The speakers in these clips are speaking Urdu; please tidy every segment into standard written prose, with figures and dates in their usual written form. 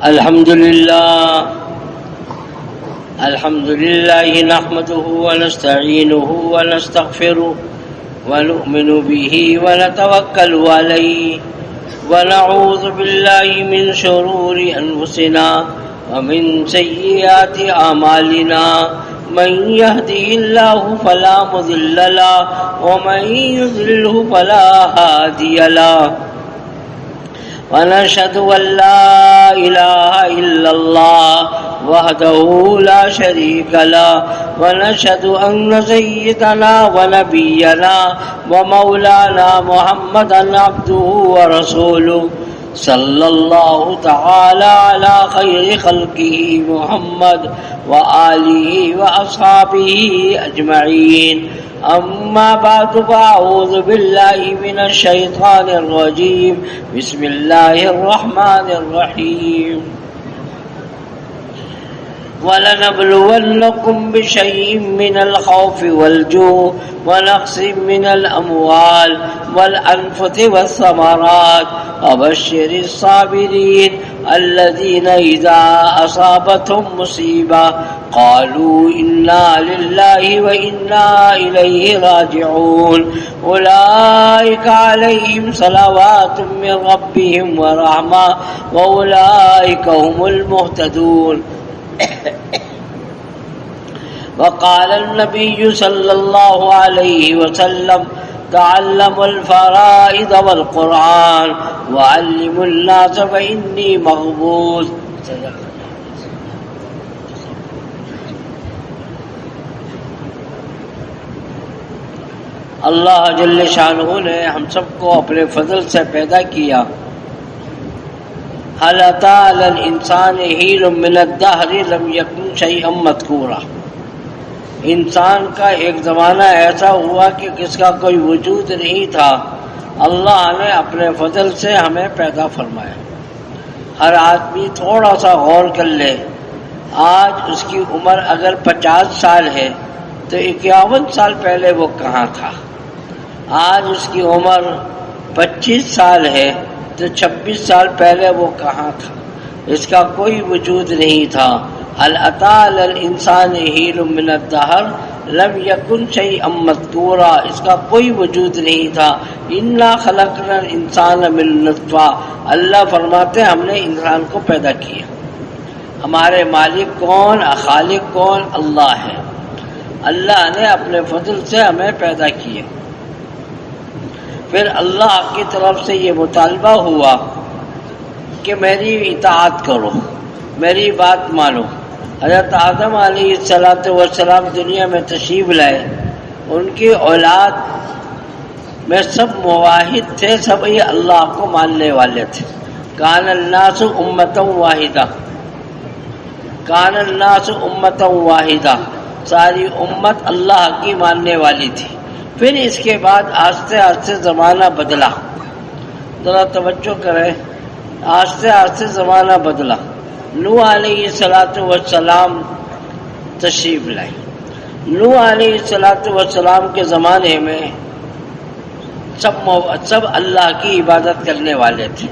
الحمد لله نحمده ونستعينه ونستغفره ونؤمن به ونتوكل عليه ونعوذ بالله من شرور أنفسنا ومن سيئات أعمالنا من يهده الله فلا مضل له ومن يضلله فلا هادي له ونشهد أن لا إله إلا الله وحده لا شريك له ونشهد أن سيدنا ونبينا ومولانا محمدا عبده ورسوله صلى الله تعالى على خير خلقه محمد وآله وأصحابه أجمعين أما بعد فأعوذ بالله من الشيطان الرجيم بسم الله الرحمن الرحيم وَلَنَبْلُوَنَّكُمْ بِشَيْءٍ مِّنَ الْخَوْفِ وَالْجُوعِ وَنَقْصٍ مِّنَ الْأَمْوَالِ وَالْأَنفُسِ وَالثَّمَرَاتِ وَبَشِّرِ الصَّابِرِينَ الَّذِينَ إِذَا أَصَابَتْهُم مُّصِيبَةٌ قَالُوا إِنَّا لِلَّهِ وَإِنَّا إِلَيْهِ رَاجِعُونَ أُولَٰئِكَ عَلَيْهِمْ صَلَوَاتٌ مِّن رَّبِّهِمْ وَرَحْمَةٌ وَأُولَٰئِكَ هُمُ الْمُهْتَدُونَ وقال النبي صلى الله عليه وسلم تعلموا الفرائض والقرآن وعلموا الناس فإني مغبوط. اللہ جل شانہ نے ہم سب کو اپنے فضل سے پیدا کیا. هل أتى على الإنسان حين من الدهر لم يكن شيئا مذكورا. انسان کا ایک زمانہ ایسا ہوا کہ جس کا کوئی وجود نہیں تھا، اللہ نے اپنے فضل سے ہمیں پیدا فرمایا. ہر آدمی تھوڑا سا غور کر لے، آج اس کی عمر اگر 50 سال ہے تو 51 سال پہلے وہ کہاں تھا؟ آج اس کی عمر 25 سال ہے تو 26 سال پہلے وہ کہاں تھا؟ اس کا کوئی وجود نہیں تھا. هل أتى على الإنسان حين من الدهر لم يكن شيئا مذكورا. اس کا کوئی وجود نہیں تھا. إنا خلقنا الإنسان من نطفة. اللہ فرماتے ہیں ہم نے انسان کو پیدا کیا. ہمارے مالک کون، خالق کون؟ اللہ ہے. اللہ نے اپنے فضل سے ہمیں پیدا کیا. پھر اللہ کی طرف سے یہ مطالبہ ہوا کہ میری اطاعت کرو، میری بات مانو. حضرت آدم علیہ السلام دنیا میں تشریف لائے. ان کی اولاد میں سب موحد تھے، سب یہ اللہ کو ماننے والے تھے. کان الناس امتا واحدہ، کان الناس امتا واحدہ، ساری امت اللہ کی ماننے والی تھی. پھر اس کے بعد آہستہ آہستہ زمانہ بدلا. ذرا توجہ کریں، آہستہ آہستہ زمانہ بدلا. نوح علیہ السلام تشریف لائے. نوح علیہ السلام کے زمانے میں سب اللہ کی عبادت کرنے والے تھے.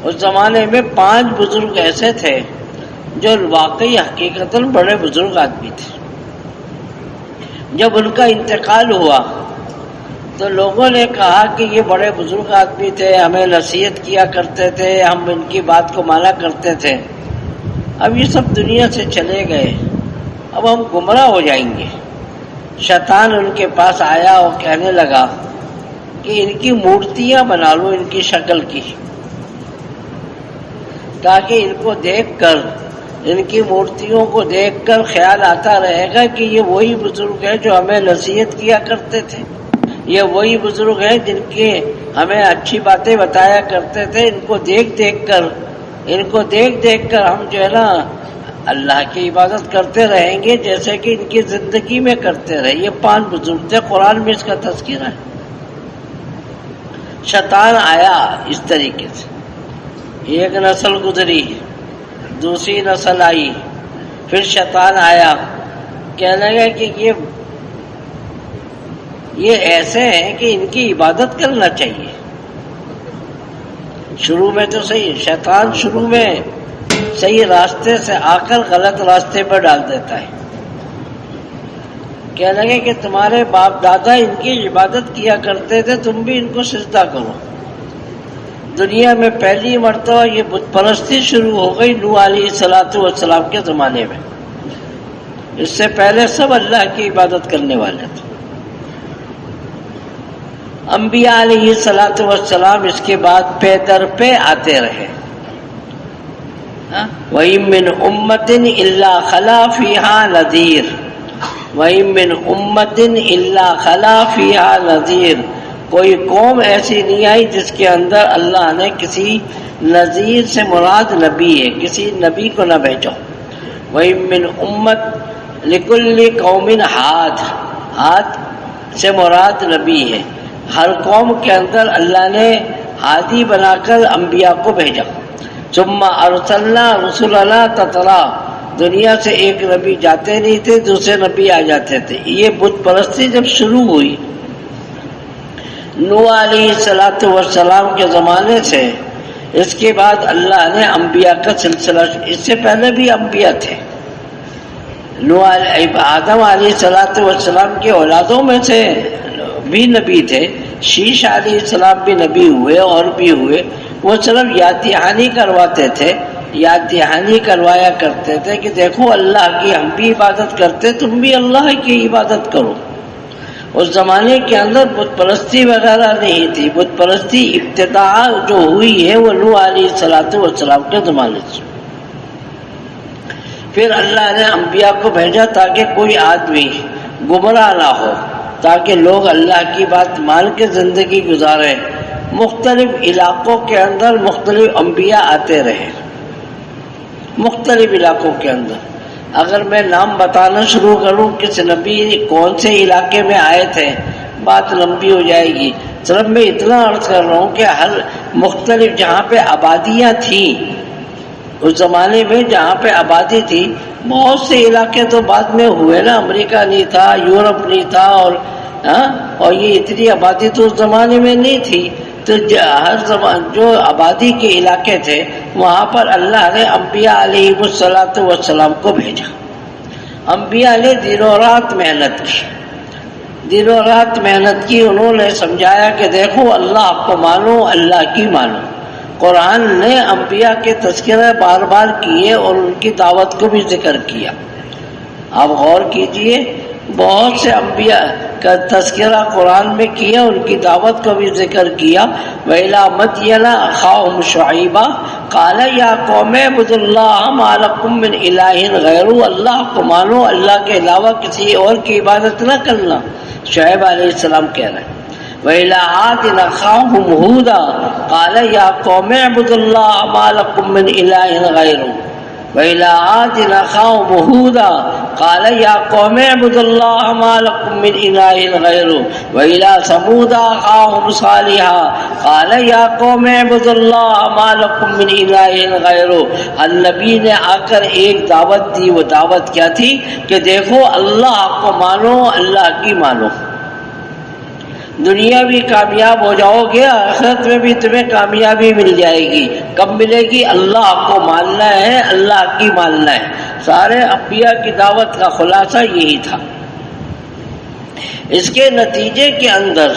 اس زمانے میں 5 بزرگ ایسے تھے جو واقعی حقیقتاً بڑے بزرگ آدمی تھے. جب ان کا انتقال ہوا تو لوگوں نے کہا کہ یہ بڑے بزرگ آدمی تھے، ہمیں نصیحت کیا کرتے تھے، ہم ان کی بات کو مانا کرتے تھے. اب یہ سب دنیا سے چلے گئے، اب ہم گمراہ ہو جائیں گے. شیطان ان کے پاس آیا اور کہنے لگا کہ ان کی مورتیاں بنا لو، ان کی شکل کی، تاکہ ان کو دیکھ کر، ان کی مورتیوں کو دیکھ کر خیال آتا رہے گا کہ یہ وہی بزرگ ہیں جو ہمیں نصیحت کیا کرتے تھے، یہ وہی بزرگ ہیں جن کے ہمیں اچھی باتیں بتایا کرتے تھے. ان کو دیکھ دیکھ کر ہم جو ہے نا اللہ کی عبادت کرتے رہیں گے جیسے کہ ان کی زندگی میں کرتے رہے. یہ 5 بزرگ تھے، قرآن میں اس کا تذکرہ ہے. شیطان آیا اس طریقے سے، ایک نسل گزری، دوسری نسل آئی، پھر شیطان آیا، کہنے لگا کہ یہ ایسے ہیں کہ ان کی عبادت کرنا چاہیے. شروع میں تو صحیح، شیطان شروع میں صحیح راستے سے آ کر غلط راستے پر ڈال دیتا ہے. کہنے لگے کہ تمہارے باپ دادا ان کی عبادت کیا کرتے تھے، تم بھی ان کو سجدہ کرو. دنیا میں پہلی مرتبہ یہ بت پرستی شروع ہو گئی نوح علیہ السلام کے زمانے میں. اس سے پہلے سب اللہ کی عبادت کرنے والے تھے. انبیاء علیہ السلام اس کے بعد پے در پہ آتے رہے. وَإِن مِّنْ أُمَّةٍ إِلَّا خَلَا فِيهَا نَذِيرٌ وَإِن مِّنْ أُمَّةٍ إِلَّا خَلَا فِيهَا نَذِيرٌ. کوئی قوم ایسی نہیں آئی جس کے اندر اللہ نے کسی نذیر سے مراد نبی ہے، کسی نبی کو نہ بھیجو. وَإِن مِّنْ أُمَّةٍ لِكُلِّ قَوْمٍ ہاد سے مراد نبی ہے. ہر قوم کے اندر اللہ نے ہادی بنا کر انبیاء کو بھیجا. ثم ارسلنا رسلنا تترا. دنیا سے ایک نبی جاتے نہیں تھے، دوسرے نبی آ جاتے تھے. یہ بت پرستی جب شروع ہوئی نوح علیہ السلام کے زمانے سے، اس کے بعد اللہ نے انبیاء کا سلسلہ، اس سے پہلے بھی انبیاء تھے. آدم علیہ السلام کے اولادوں میں سے بھی نبی تھے. شیش علیہ السلام بھی نبی ہوئے اور بھی ہوئے. وہ صرف یاد دہانی کرواتے تھے، یاد دہانی کروایا کرتے تھے کہ دیکھو اللہ کی ہم بھی عبادت کرتے، تم بھی اللہ کی عبادت کرو. اس زمانے کے اندر بت پرستی وغیرہ نہیں تھی. بت پرستی ابتدا جو ہوئی ہے وہ نوح علیہ السلام کے زمانے سے. پھر اللہ نے انبیاء کو بھیجا تاکہ کوئی آدمی گمراہ نہ ہو، تاکہ لوگ اللہ کی بات مان کے زندگی گزارے. مختلف علاقوں کے اندر مختلف انبیاء آتے رہے. مختلف علاقوں کے اندر اگر میں نام بتانا شروع کروں کس نبی کون سے علاقے میں آئے تھے، بات لمبی ہو جائے گی. صرف میں اتنا عرض کر رہا ہوں کہ ہر مختلف جہاں پہ آبادیاں تھیں اس زمانے میں، جہاں پہ آبادی تھی، بہت سے علاقے تو بعد میں ہوئے نا. امریکہ نہیں تھا، یورپ نہیں تھا، اور یہ اتنی آبادی تو اس زمانے میں نہیں تھی. تو ہر زمان جو آبادی کے علاقے تھے وہاں پر اللہ نے انبیاء علیہ السلام کو بھیجا. انبیاء نے دن و رات محنت کی، دن و رات محنت کی. انہوں نے سمجھایا کہ دیکھو اللہ کو مانو، اللہ کی مانو. قرآن نے انبیاء کے تذکرے بار بار کیے اور ان کی دعوت کو بھی ذکر کیا. آپ غور کیجئے، بہت سے انبیاء کا تذکرہ قرآن میں کیا، ان کی دعوت کو بھی ذکر کیا. وَإِلَىٰ مَدْيَنَ أَخَاهُمْ شُعَيْبًا قَالَ يَا قَوْمِ اعْبُدُوا اللَّهَ مَا لَكُم مِّنْ إِلَٰهٍ غَيْرُهُ. اللہ کو مانو، اللہ کے علاوہ کسی اور کی عبادت نہ کرنا. شعیب علیہ السلام کہہ رہے ہیں. وَإِلَىٰ عَادٍ أَخَاهُمْ هُودًا قَالَ يَا قَوْمِ اعْبُدُوا اللَّهَ مَا لَكُم مِّنْ إِلَٰهٍ غَيْرُهُ. وَإِلَىٰ عَادٍ أَخَاهُمْ هُودًا قَالَ يَا قَوْمِ اعْبُدُوا اللَّهَ مَا لَكُم مِّنْ إِلَٰهٍ غَيْرُهُ. وَإِلَىٰ ثَمُودَ أَخَاهُمْ صَالِحًا قَالَ يَا قَوْمِ اعْبُدُوا اللَّهَ مَا لَكُم مِّنْ إِلَٰهٍ غَيْرُهُ. ہر نبی نے آ کر ایک دعوت دی. وہ دعوت کیا تھی کہ دیکھو اللہ کو مانو، اللہ کی مانو. دنیا بھی کامیاب ہو جاؤ گے، آخرت میں بھی تمہیں کامیابی مل جائے گی. کب ملے گی؟ اللہ کو ماننا ہے، اللہ کی ماننا ہے. سارے انبیاء کی دعوت کا خلاصہ یہی تھا. اس کے نتیجے کے اندر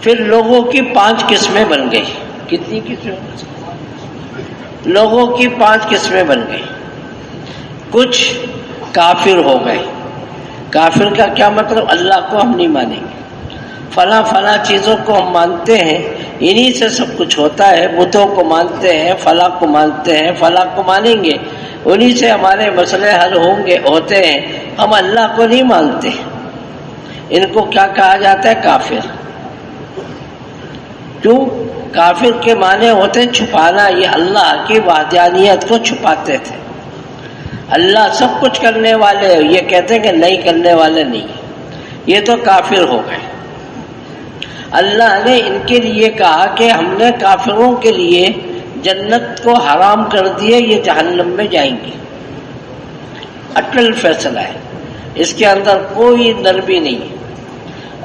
پھر لوگوں کی 5 قسمیں بن گئی. کتنی قسمیں؟ لوگوں کی 5 قسمیں بن گئی. کچھ کافر ہو گئے. کافر کا کیا مطلب؟ اللہ کو ہم نہیں مانیں گے، فلاں فلاں چیزوں کو ہم مانتے ہیں، انہی سے سب کچھ ہوتا ہے. بتوں کو مانتے ہیں، فلاں کو مانتے ہیں، فلاں کو مانیں گے، انہی سے ہمارے مسئلے حل ہوں گے، ہوتے ہیں. ہم اللہ کو نہیں مانتے. ان کو کیا کہا جاتا ہے؟ کافر. کیوں؟ کافر کے معنی ہوتے چھپانا. یہ اللہ کی وحدانیت کو چھپاتے تھے. اللہ سب کچھ کرنے والے، یہ کہتے ہیں کہ نہیں کرنے والے نہیں. یہ تو کافر ہو گئے. اللہ نے ان کے لیے کہا کہ ہم نے کافروں کے لیے جنت کو حرام کر دیے، یہ جہنم میں جائیں گے. اٹل فیصلہ ہے، اس کے اندر کوئی نرمی نہیں.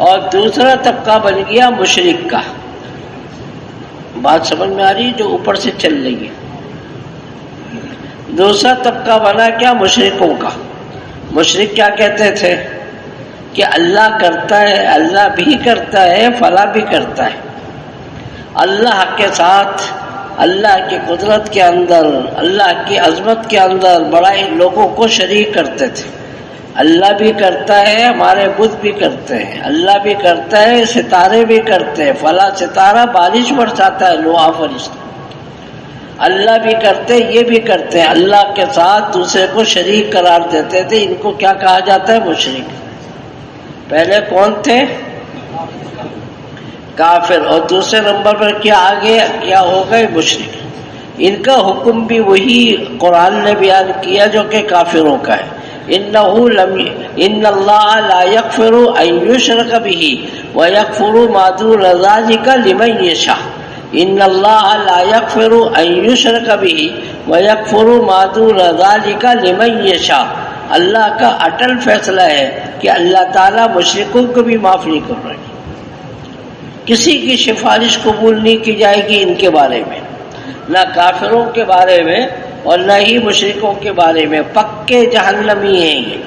اور دوسرا طبقہ بن گیا مشرک کا. بات سمجھ میں آ رہی ہے جو اوپر سے چل رہی ہے؟ دوسرا طبقہ بنا کیا؟ مشرکوں کا۔ مشرک کیا کہتے تھے کہ اللہ کرتا ہے، اللہ بھی کرتا ہے، فلاں بھی کرتا ہے۔ اللہ کے ساتھ، اللہ کی قدرت کے اندر، اللہ کی عظمت کے اندر بڑائی لوگوں کو شریک کرتے تھے۔ اللہ بھی کرتا ہے، ہمارے بت بھی کرتے ہیں، اللہ بھی کرتا ہے، ستارے بھی کرتے ہیں، فلاں ستارہ بارش برساتا ہے، لوہا فرشتہ، اللہ بھی کرتے، یہ بھی کرتے ہیں۔ اللہ کے ساتھ دوسرے کو شریک قرار دیتے تھے، ان کو کیا کہا جاتا ہے؟ مشرک۔ پہلے کون تھے؟ کافر، اور دوسرے نمبر پر کیا آگے کیا ہو گئے؟ مشرک۔ ان کا حکم بھی وہی قرآن نے بیان کیا جو کہ کافروں کا ہے۔ ان اللہ لا یغفر ان یشرک بہ ویغفر ما دون ذلک لمن یشاء۔ ان اللہ لا یغفر ان یشرک بہ ویغفر ما دون ذلک لمن یشاء۔ اللہ کا اٹل فیصلہ ہے کہ اللہ تعالیٰ مشرکوں کو بھی معاف نہیں کر رہے، کسی کی سفارش قبول نہیں کی جائے گی ان کے بارے میں، نہ کافروں کے بارے میں اور نہ ہی مشرکوں کے بارے میں، پکے جہنمی ہیں یہ۔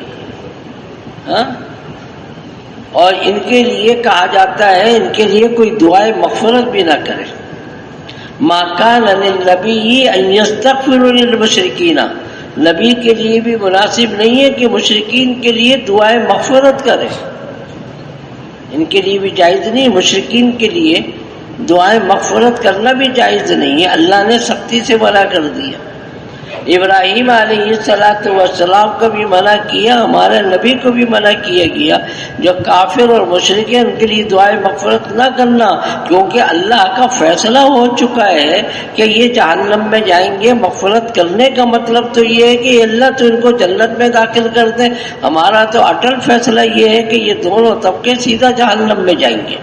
ہاں، اور ان کے لیے کہا جاتا ہے، ان کے لیے کوئی دعائے مغفرت بھی نہ کرے۔ ما کان للنبی ان یستغفر للمشرکین، نبی کے لیے بھی مناسب نہیں ہے کہ مشرکین کے لیے دعائے مغفرت کرے، ان کے لیے بھی جائز نہیں، مشرکین کے لیے دعائیں مغفرت کرنا بھی جائز نہیں ہے، اللہ نے سختی سے منع کر دیا۔ ابراہیم علیہ السلام کو بھی منع کیا، ہمارے نبی کو بھی منع کیا گیا، جو کافر اور مشرک ہیں ان کے لیے دعائیں مغفرت نہ کرنا، کیونکہ اللہ کا فیصلہ ہو چکا ہے کہ یہ جہنم میں جائیں گے۔ مغفرت کرنے کا مطلب تو یہ ہے کہ اللہ تو ان کو جنت میں داخل کر دے، ہمارا تو اٹل فیصلہ یہ ہے کہ یہ دونوں طبقے سیدھا جہنم میں جائیں گے۔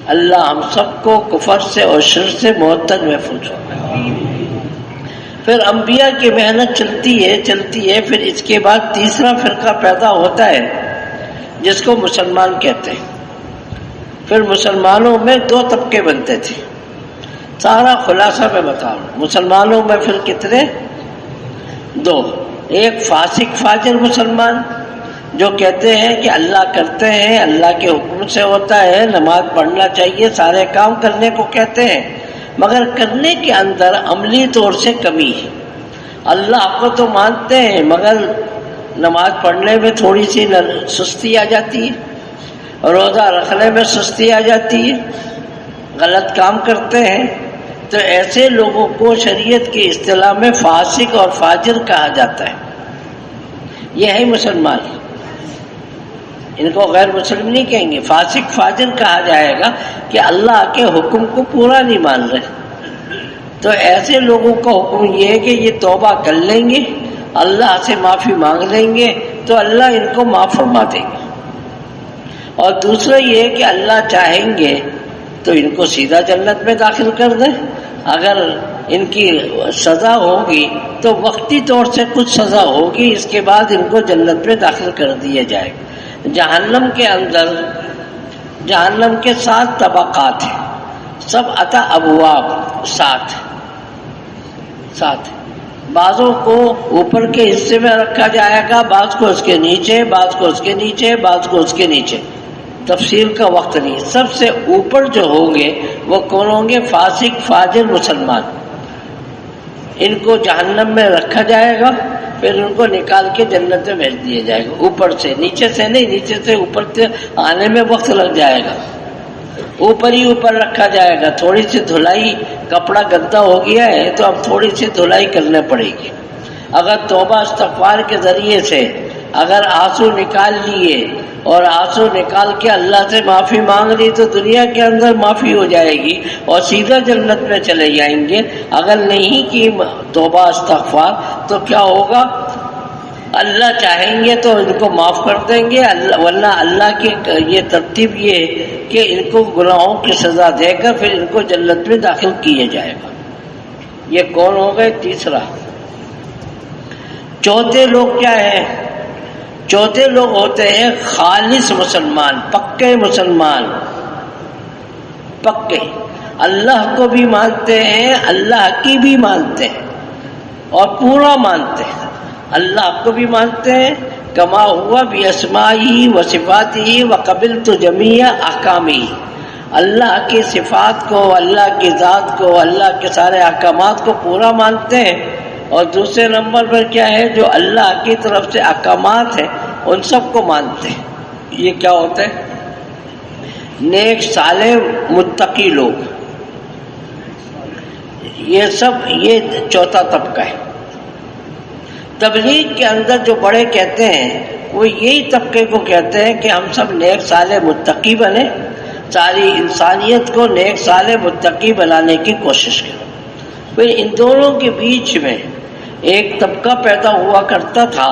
اللہ ہم سب کو کفر سے اور شرک سے معطل محفوظ ہو۔ پھر انبیاء کی محنت چلتی ہے، پھر اس کے بعد تیسرا فرقہ پیدا ہوتا ہے جس کو مسلمان کہتے ہیں۔ پھر مسلمانوں میں دو طبقے بنتے تھے، سارا خلاصہ میں بتا رہا ہوں۔ مسلمانوں میں پھر کتنے؟ دو۔ ایک فاسق فاجر مسلمان جو کہتے ہیں کہ اللہ کرتے ہیں، اللہ کے حکم سے ہوتا ہے، نماز پڑھنا چاہیے، سارے کام کرنے کو کہتے ہیں، مگر کرنے کے اندر عملی طور سے کمی ہے۔ اللہ کو تو مانتے ہیں مگر نماز پڑھنے میں تھوڑی سی سستی آ جاتی ہے، روزہ رکھنے میں سستی آ جاتی ہے، غلط کام کرتے ہیں، تو ایسے لوگوں کو شریعت کی اصطلاح میں فاسق اور فاجر کہا جاتا ہے۔ یہ ہے مسلمان، ان کو غیر مسلم نہیں کہیں گے، فاسق فاجر کہا جائے گا کہ اللہ کے حکم کو پورا نہیں مان رہے۔ تو ایسے لوگوں کا حکم یہ ہے کہ یہ توبہ کر لیں گے، اللہ سے معافی مانگ لیں گے تو اللہ ان کو معاف فرما دیں گے، اور دوسرا یہ ہے کہ اللہ چاہیں گے تو ان کو سیدھا جنت میں داخل کر دیں۔ اگر ان کی سزا ہوگی تو وقتی طور سے کچھ سزا ہوگی، اس کے بعد ان کو جنت میں داخل کر دیا جائے گا۔ جہنم کے اندر جہنم کے 7 طبقات ہیں، سب عطا ابواب، 7 بعضوں کو اوپر کے حصے میں رکھا جائے گا، بعض کو اس کے نیچے، بعض کو اس کے نیچے، بعض کو اس کے نیچے، تفصیل کا وقت نہیں۔ سب سے اوپر جو ہوں گے وہ کون ہوں گے؟ فاسق فاجر مسلمان، ان کو جہنم میں رکھا جائے گا، پھر ان کو نکال کے جنت میں بھیج دیا جائے گا، اوپر سے، نیچے سے نہیں، نیچے سے اوپر سے آنے میں وقت لگ جائے گا، اوپر ہی اوپر رکھا جائے گا۔ تھوڑی سی دھلائی، کپڑا گندا ہو گیا ہے تو اب تھوڑی سی دھلائی کرنے پڑے گی۔ اگر توبہ استغفار کے ذریعے سے اگر آنسو نکال لیے اور آنسو نکال کے اللہ سے معافی مانگ لی تو دنیا کے اندر معافی ہو جائے گی اور سیدھا جنت میں چلے جائیں گے۔ اگر نہیں کی توبہ استغفار تو کیا ہوگا؟ اللہ چاہیں گے تو ان کو معاف کر دیں گے، ورنہ اللہ کی یہ ترتیب یہ ہے کہ ان کو گناہوں کی سزا دے کر پھر ان کو جنت میں داخل کیا جائے گا۔ یہ کون ہو گئے؟ تیسرا۔ چوتھے لوگ کیا ہیں؟ چوتھے لوگ ہوتے ہیں خالص مسلمان، پکے مسلمان، پکے، اللہ کو بھی مانتے ہیں، اللہ کی بھی مانتے ہیں، اور پورا مانتے ہیں، اللہ کو بھی مانتے ہیں، کما ہوا باسمائہ و صفاتہ وقبلت جمیع احکامہ، اللہ کی صفات کو، اللہ کی ذات کو، اللہ کے سارے احکامات کو پورا مانتے ہیں۔ اور دوسرے نمبر پر کیا ہے، جو اللہ کی طرف سے احکامات ہیں ان سب کو مانتے ہیں۔ یہ کیا ہوتا ہے؟ نیک صالح متقی لوگ، یہ سب یہ چوتھا طبقہ ہے۔ تبلیغ کے اندر جو بڑے کہتے ہیں وہ یہی طبقے کو کہتے ہیں کہ ہم سب نیک صالح متقی بنے، ساری انسانیت کو نیک صالح متقی بنانے کی کوشش کریں۔ پھر ان دونوں کے بیچ میں ایک طبقہ پیدا ہوا کرتا تھا،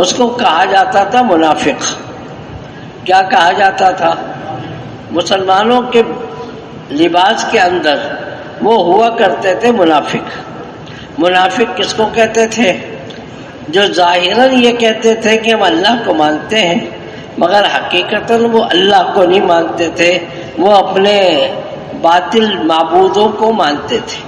اس کو کہا جاتا تھا منافق۔ کیا کہا جاتا تھا؟ مسلمانوں کے لباس کے اندر وہ ہوا کرتے تھے منافق۔ منافق کس کو کہتے تھے؟ جو ظاہراً یہ کہتے تھے کہ ہم اللہ کو مانتے ہیں مگر حقیقتاً وہ اللہ کو نہیں مانتے تھے، وہ اپنے باطل معبودوں کو مانتے تھے۔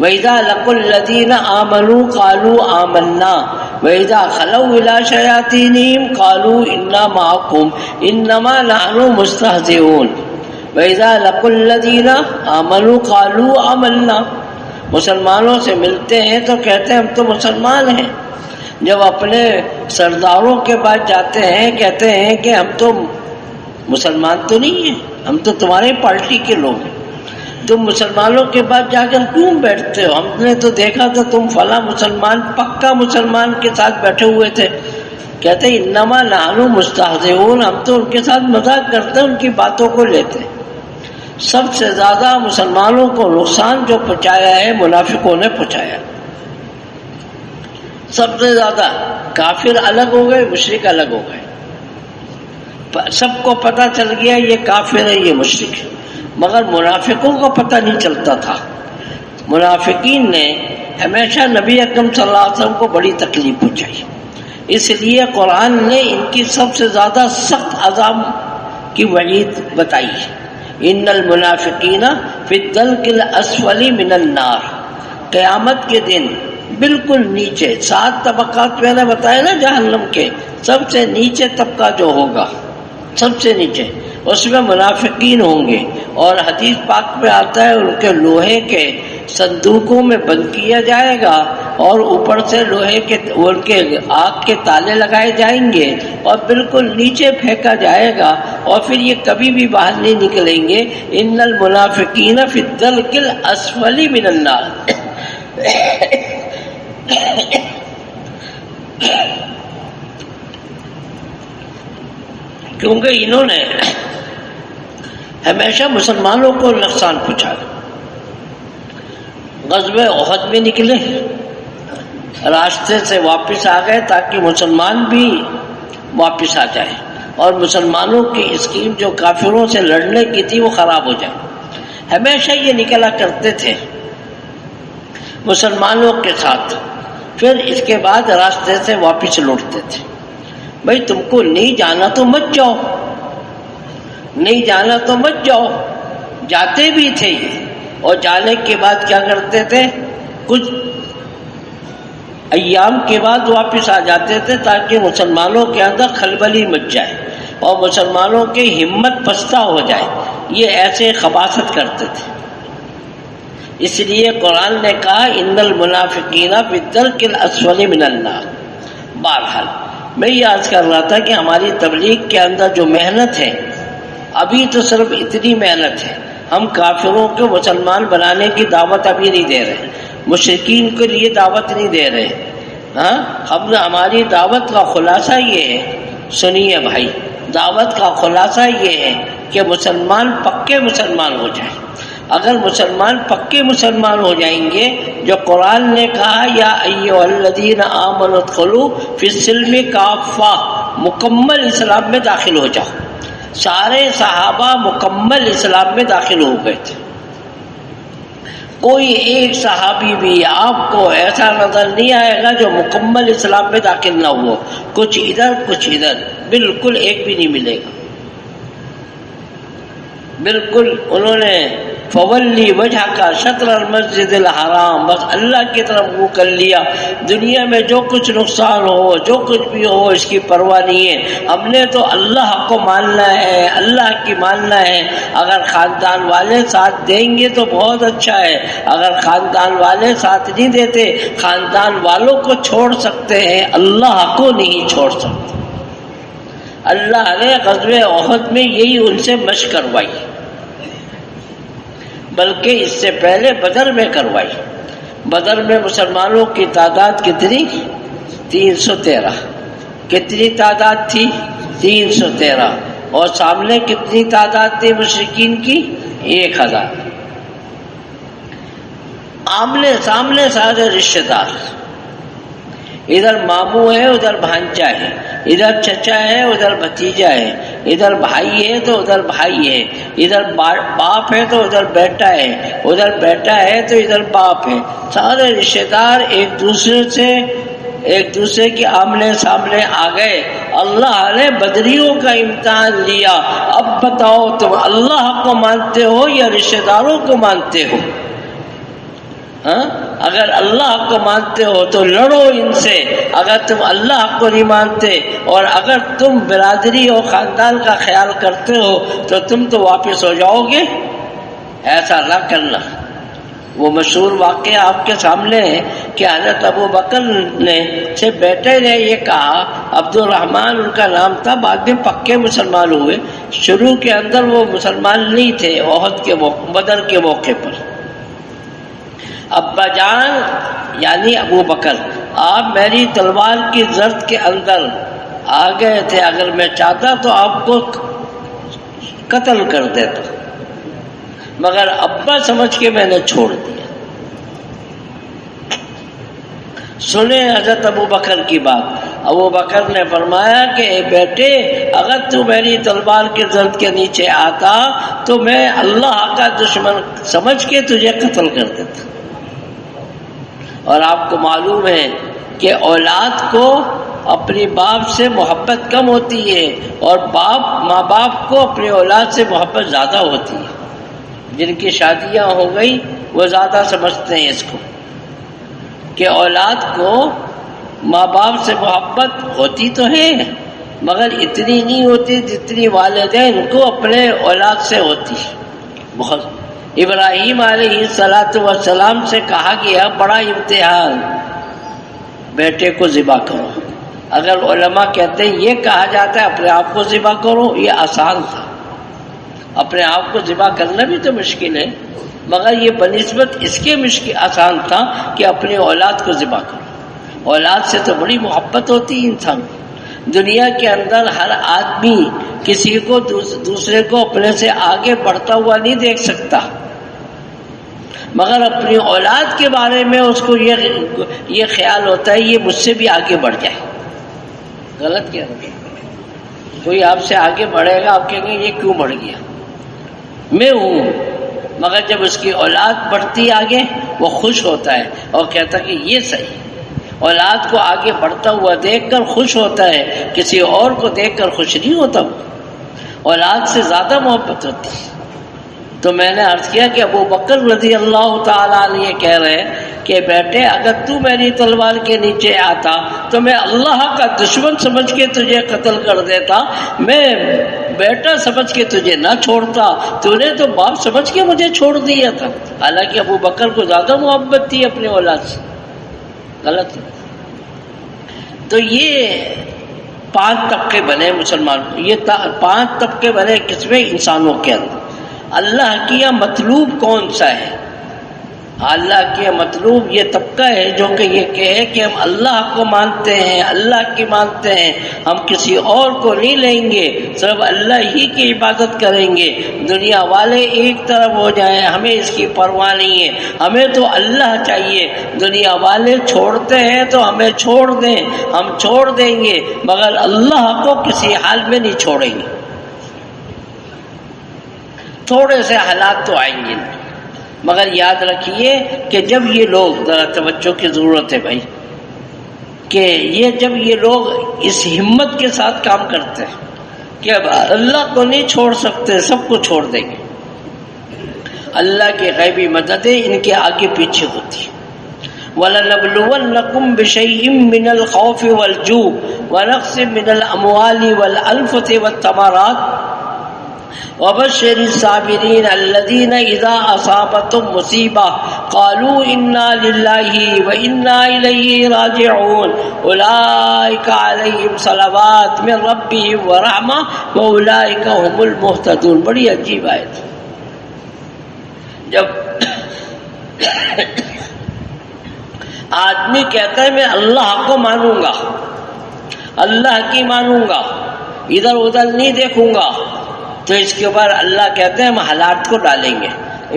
وَإِذَا لَقُوا الَّذِينَ آمَنُوا قَالُوا آمَنَّا وَإِذَا خَلَوْا إِلَىٰ شَيَاطِينِهِمْ قَالُوا إِنَّا مَعَكُمْ إِنَّمَا نَحْنُ مُسْتَهْزِئُونَ وَإِذَا لَقُوا الَّذِينَ آمَنُوا قَالُوا آمَنَّا، مسلمانوں سے ملتے ہیں تو کہتے ہیں ہم تو مسلمان ہیں، جب اپنے سرداروں کے پاس جاتے ہیں کہتے ہیں کہ ہم تو مسلمان تو نہیں ہیں، ہم تو تمہارے پارٹی کے لوگ ہیں، تم مسلمانوں کے پاس جا کر کیوں بیٹھتے ہو؟ ہم نے تو دیکھا تھا تم فلاں مسلمان پکا مسلمان کے ساتھ بیٹھے ہوئے تھے۔ کہتے ہیں انما نحن مستہزئون، ہم تو ان کے ساتھ مذاق کرتے ہیں، ان کی باتوں کو لیتے ہیں۔ سب سے زیادہ مسلمانوں کو نقصان جو پہنچایا ہے منافقوں نے پہنچایا، سب سے زیادہ۔ کافر الگ ہو گئے، مشرک الگ ہو گئے، سب کو پتہ چل گیا یہ کافر ہے یہ مشرک ہے، مگر منافقوں کو پتہ نہیں چلتا تھا۔ منافقین نے ہمیشہ نبی اکرم صلی اللہ علیہ وسلم کو بڑی تکلیف پہنچائی، اس لیے قرآن نے ان کی سب سے زیادہ سخت عذاب کی وعید بتائی ہے۔ ان المنافقین فی الدرک الاسفل من النار، قیامت کے دن بالکل نیچے، 7 طبقات میں نے بتایا نا جہنم کے، سب سے نیچے طبقہ جو ہوگا، سب سے نیچے، اس میں منافقین ہوں گے، اور حدیث پاک میں آتا ہے ان کے لوہے کے صندوقوں میں بند کیا جائے گا، اور اوپر سے لوہے کے ان کے آگ کے تالے لگائے جائیں گے اور بالکل نیچے پھینکا جائے گا، اور پھر یہ کبھی بھی باہر نہیں نکلیں گے۔ ان المنافقین فی الدرک الاسفل من النار، کیونکہ انہوں نے ہمیشہ مسلمانوں کو نقصان پہنچایا۔ غزوہ احد میں نکلے، راستے سے واپس آ گئے تاکہ مسلمان بھی واپس آ جائے، اور مسلمانوں کی اسکیم جو کافروں سے لڑنے کی تھی وہ خراب ہو جائے۔ ہمیشہ یہ نکلا کرتے تھے مسلمانوں کے ساتھ، پھر اس کے بعد راستے سے واپس لوٹتے تھے۔ بھائی تم کو نہیں جانا تو مت جاؤ، نہیں جانا تو مت جاؤ، جاتے بھی تھے یہ، اور جانے کے بعد کیا کرتے تھے، کچھ ایام کے بعد واپس آ جاتے تھے تاکہ مسلمانوں کے اندر خلبلی مچ جائے اور مسلمانوں کی ہمت پستہ ہو جائے۔ یہ ایسے خباثت کرتے تھے، اس لیے قرآن نے کہا ان المنافقین فی الدرک الاسفل من النار۔ بہرحال میں یہ عرض کر رہا تھا کہ ہماری تبلیغ کے اندر جو محنت ہے، ابھی تو صرف اتنی محنت ہے، ہم کافروں کو مسلمان بنانے کی دعوت ابھی نہیں دے رہے، مشرکین کے لیے دعوت نہیں دے رہے۔ ہماری دعوت کا خلاصہ یہ ہے، سنیے بھائی، دعوت کا خلاصہ یہ ہے کہ مسلمان پکے مسلمان ہو جائیں۔ اگر مسلمان پکے مسلمان ہو جائیں گے، جو قرآن نے کہا یا ایھا الذین آمنوا ادخلوا فی السلم کافہ، مکمل اسلام میں داخل ہو جاؤ۔ سارے صحابہ مکمل اسلام میں داخل ہو گئے تھے، کوئی ایک صحابی بھی آپ کو ایسا نظر نہیں آئے گا جو مکمل اسلام میں داخل نہ ہو، کچھ ادھر کچھ ادھر، بالکل ایک بھی نہیں ملے گا۔ بالکل انہوں نے فولی وجہ کا شطر المسجد الحرام، بس اللہ کی طرف منہ کر لیا. دنیا میں جو کچھ نقصان ہو، جو کچھ بھی ہو، اس کی پرواہ نہیں ہے. ہم نے تو اللہ کو ماننا ہے، اللہ کی ماننا ہے. اگر خاندان والے ساتھ دیں گے تو بہت اچھا ہے، اگر خاندان والے ساتھ نہیں دیتے، خاندان والوں کو چھوڑ سکتے ہیں، اللہ کو نہیں چھوڑ سکتے. اللہ نے غزوہ احد میں یہی ان سے مشق کروائی، بلکہ اس سے پہلے بدر میں کروائی. بدر میں مسلمانوں کی تعداد کتنی؟ 313. کتنی تعداد تھی؟ 313. اور سامنے کتنی تعداد تھی مشرکین کی؟ 1000. آمنے سامنے سارے رشتے دار، ادھر ماموں ہے، ادھر بھانجا ہے، ادھر چچا ہے، ادھر بھتیجا ہے، ادھر بھائی ہے تو ادھر بھائی ہے، ادھر باپ ہے تو ادھر بیٹا ہے، ادھر بیٹا ہے تو ادھر باپ ہے. سارے رشتے دار ایک دوسرے کے آمنے سامنے آ گئے. اللہ نے بدریوں کا امتحان لیا. اب بتاؤ تم اللہ کو مانتے ہو یا رشتے داروں کو مانتے ہو؟ اگر اللہ کو مانتے ہو تو لڑو ان سے، اگر تم اللہ کو نہیں مانتے اور اگر تم برادری اور خاندان کا خیال کرتے ہو تو تم تو واپس ہو جاؤ گے. ایسا نہ کرنا. وہ مشہور واقعہ آپ کے سامنے ہے کہ حضرت ابو بکر سے بیٹے نے یہ کہا، عبد الرحمن ان کا نام تھا، بعد میں پکے مسلمان ہوئے. شروع کے اندر وہ مسلمان نہیں تھے. احد کے بدر کے موقع پر ابا جان یعنی ابو بکر، آپ میری تلوار کی زرد کے اندر آ گئے تھے، اگر میں چاہتا تو آپ کو قتل کر دیتا، مگر ابا سمجھ کے میں نے چھوڑ دیا. سنیں حضرت ابو بکر کی بات. ابو بکر نے فرمایا کہ اے بیٹے، اگر تو میری تلوار کے زرد کے نیچے آتا تو میں اللہ کا دشمن سمجھ کے تجھے قتل کر دیتا. اور آپ کو معلوم ہے کہ اولاد کو اپنی باپ سے محبت کم ہوتی ہے اور ماں باپ کو اپنی اولاد سے محبت زیادہ ہوتی ہے. جن کی شادیاں ہو گئی وہ زیادہ سمجھتے ہیں اس کو کہ اولاد کو ماں باپ سے محبت ہوتی تو ہے مگر اتنی نہیں ہوتی جتنی والدین کو اپنے اولاد سے ہوتی. بہت ابراہیم علیہ السلام سے کہا گیا بڑا امتحان، بیٹے کو ذبح کرو. اگر علماء کہتے ہیں یہ کہا جاتا ہے اپنے آپ کو ذبح کرو، یہ آسان تھا. اپنے آپ کو ذبح کرنا بھی تو مشکل ہے، مگر یہ بنسبت اس کے آسان تھا کہ اپنی اولاد کو ذبح کرو. اولاد سے تو بڑی محبت ہوتی ہے انسان. دنیا کے اندر ہر آدمی کسی کو دوسرے کو اپنے سے آگے بڑھتا ہوا نہیں دیکھ سکتا، مگر اپنی اولاد کے بارے میں اس کو یہ خیال ہوتا ہے یہ مجھ سے بھی آگے بڑھ جائے. غلط کیا ہے؟ کوئی آپ سے آگے بڑھے گا آپ کہیں گے یہ کیوں بڑھ گیا؟ میں ہوں. مگر جب اس کی اولاد بڑھتی آگے وہ خوش ہوتا ہے اور کہتا کہ یہ صحیح. اولاد کو آگے بڑھتا ہوا دیکھ کر خوش ہوتا ہے، کسی اور کو دیکھ کر خوش نہیں ہوتا. اولاد سے زیادہ محبت ہوتی ہے. تو میں نے عرض کیا کہ ابو بکر رضی اللہ تعالیٰ عنہ یہ کہہ رہے ہیں کہ بیٹے اگر تو میری تلوار کے نیچے آتا تو میں اللہ کا دشمن سمجھ کے تجھے قتل کر دیتا، میں بیٹا سمجھ کے تجھے نہ چھوڑتا، تو نے تو باپ سمجھ کے مجھے چھوڑ دیا تھا. حالانکہ ابو بکر کو زیادہ محبت تھی اپنے اولاد سے. غلط. تو یہ 5 طبقے بنے مسلمان. یہ 5 طبقے بنے کس میں؟ انسانوں کے اندر. اللہ کیا مطلوب کون سا ہے؟ اللہ کیا مطلوب یہ طبقہ ہے جو کہ یہ کہے کہ ہم اللہ کو مانتے ہیں، اللہ کی مانتے ہیں، ہم کسی اور کو نہیں لیں گے، صرف اللہ ہی کی عبادت کریں گے. دنیا والے ایک طرف ہو جائیں ہمیں اس کی پرواہ نہیں ہے، ہمیں تو اللہ چاہیے. دنیا والے چھوڑتے ہیں تو ہمیں چھوڑ دیں، ہم چھوڑ دیں گے، مگر اللہ کو کسی حال میں نہیں چھوڑیں گے. تھوڑے سے حالات تو آئیں گے، مگر یاد رکھیے کہ جب یہ لوگ، ذرا توجہ کی ضرورت ہے بھائی، کہ جب یہ لوگ اس ہمت کے ساتھ کام کرتے ہیں کہ اب اللہ کو نہیں چھوڑ سکتے، سب کو چھوڑ دیں گے، اللہ کی غیبی مددیں ان کے آگے پیچھے ہوتی ہیں۔ وَلَنَبْلُوَنَّكُمْ بِشَيْءٍ مِّنَ الْخَوْفِ وَالْجُوعِ وَنَقْصٍ مِّنَ الْأَمْوَالِ وَالْأَنفُسِ وَالثَّمَرَاتِ وَبَشِّرِ الصَّابِرِينَ الَّذِينَ إِذَا أَصَابَتْهُمْ مُصِيبَةٌ قَالُوا إِنَّا لِلَّهِ وَإِنَّا إِلَيْهِ رَاجِعُونَ أُولَٰئِكَ عَلَيْهِمْ صَلَوَاتٌ مِّن رَّبِّهِمْ وَرَحْمَةٌ وَأُولَٰئِكَ هُمُ الْمُهْتَدُونَ۔ بڑی عجیب آیت۔ جب آدمی کہتا ہے میں اللہ کو مانوں گا، اللہ کی مانوں گا، ادھر ادھر نہیں دیکھوں گا، تو اس کے اوپر اللہ کہتے ہیں ہم حالات کو ڈالیں گے،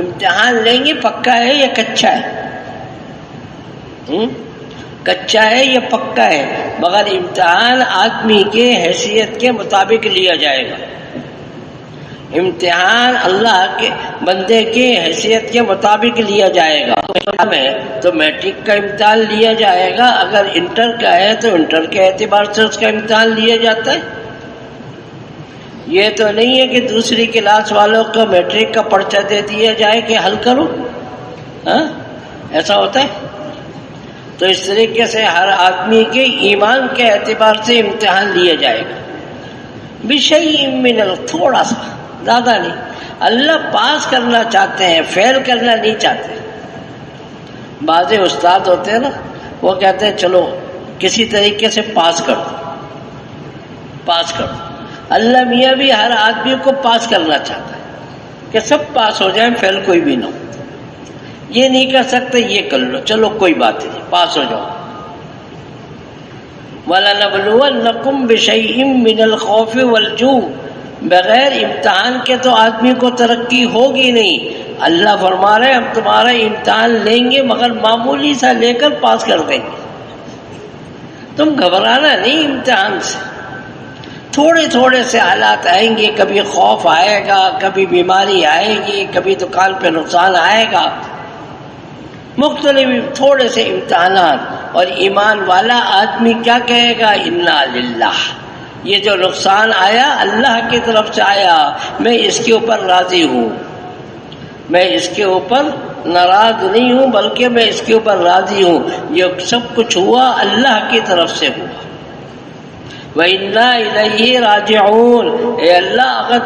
امتحان لیں گے، پکا ہے یا کچا ہے، کچا ہے یا پکا ہے، مگر امتحان آدمی کے حیثیت کے مطابق لیا جائے گا، امتحان اللہ کے بندے کے حیثیت کے مطابق لیا جائے گا۔ تو میٹرک کا امتحان لیا جائے گا، اگر انٹر کا ہے تو انٹر کے اعتبار سے اس کا امتحان لیا جاتا ہے۔ یہ تو نہیں ہے کہ دوسری کلاس والوں کو میٹرک کا پرچہ دے دیا جائے کہ حل کرو، ایسا ہوتا ہے؟ تو اس طریقے سے ہر آدمی کے ایمان کے اعتبار سے امتحان لیا جائے گا۔ بشیء من تھوڑا سا، زیادہ نہیں۔ اللہ پاس کرنا چاہتے ہیں، فیل کرنا نہیں چاہتے۔ بعض استاد ہوتے ہیں نا، وہ کہتے ہیں چلو کسی طریقے سے پاس کر دو، پاس کر دو۔ اللہ میاں بھی ہر آدمی کو پاس کرنا چاہتا ہے کہ سب پاس ہو جائیں، فیل کوئی بھی نہ ہو۔ یہ نہیں کر سکتے یہ کر لو، چلو کوئی بات نہیں، پاس ہو جاؤ۔ وَلَنَبْلُوَنَّكُمْ بِشَيْءٍ مِّنَ الْخَوْفِ وَالْجُوعِ، بغیر امتحان کے تو آدمی کو ترقی ہوگی نہیں۔ اللہ فرما رہے ہم تمہارا امتحان لیں گے، مگر معمولی سا لے کر پاس کر دیں گے۔ تم گھبرانا نہیں امتحان سے، تھوڑے تھوڑے سے حالات آئیں گے، کبھی خوف آئے گا، کبھی بیماری آئے گی، کبھی دکان پہ نقصان آئے گا، مختلف تھوڑے سے امتحانات۔ اور ایمان والا آدمی کیا کہے گا؟ انا للہ، یہ جو نقصان آیا اللہ کی طرف سے آیا، میں اس کے اوپر راضی ہوں، میں اس کے اوپر ناراض نہیں ہوں، بلکہ میں اس کے اوپر راضی ہوں، یہ سب کچھ ہوا اللہ کی طرف سے ہوا۔ وَإِنَّا إِلَيْهِ رَاجِعُونَ، اے اللہ اگر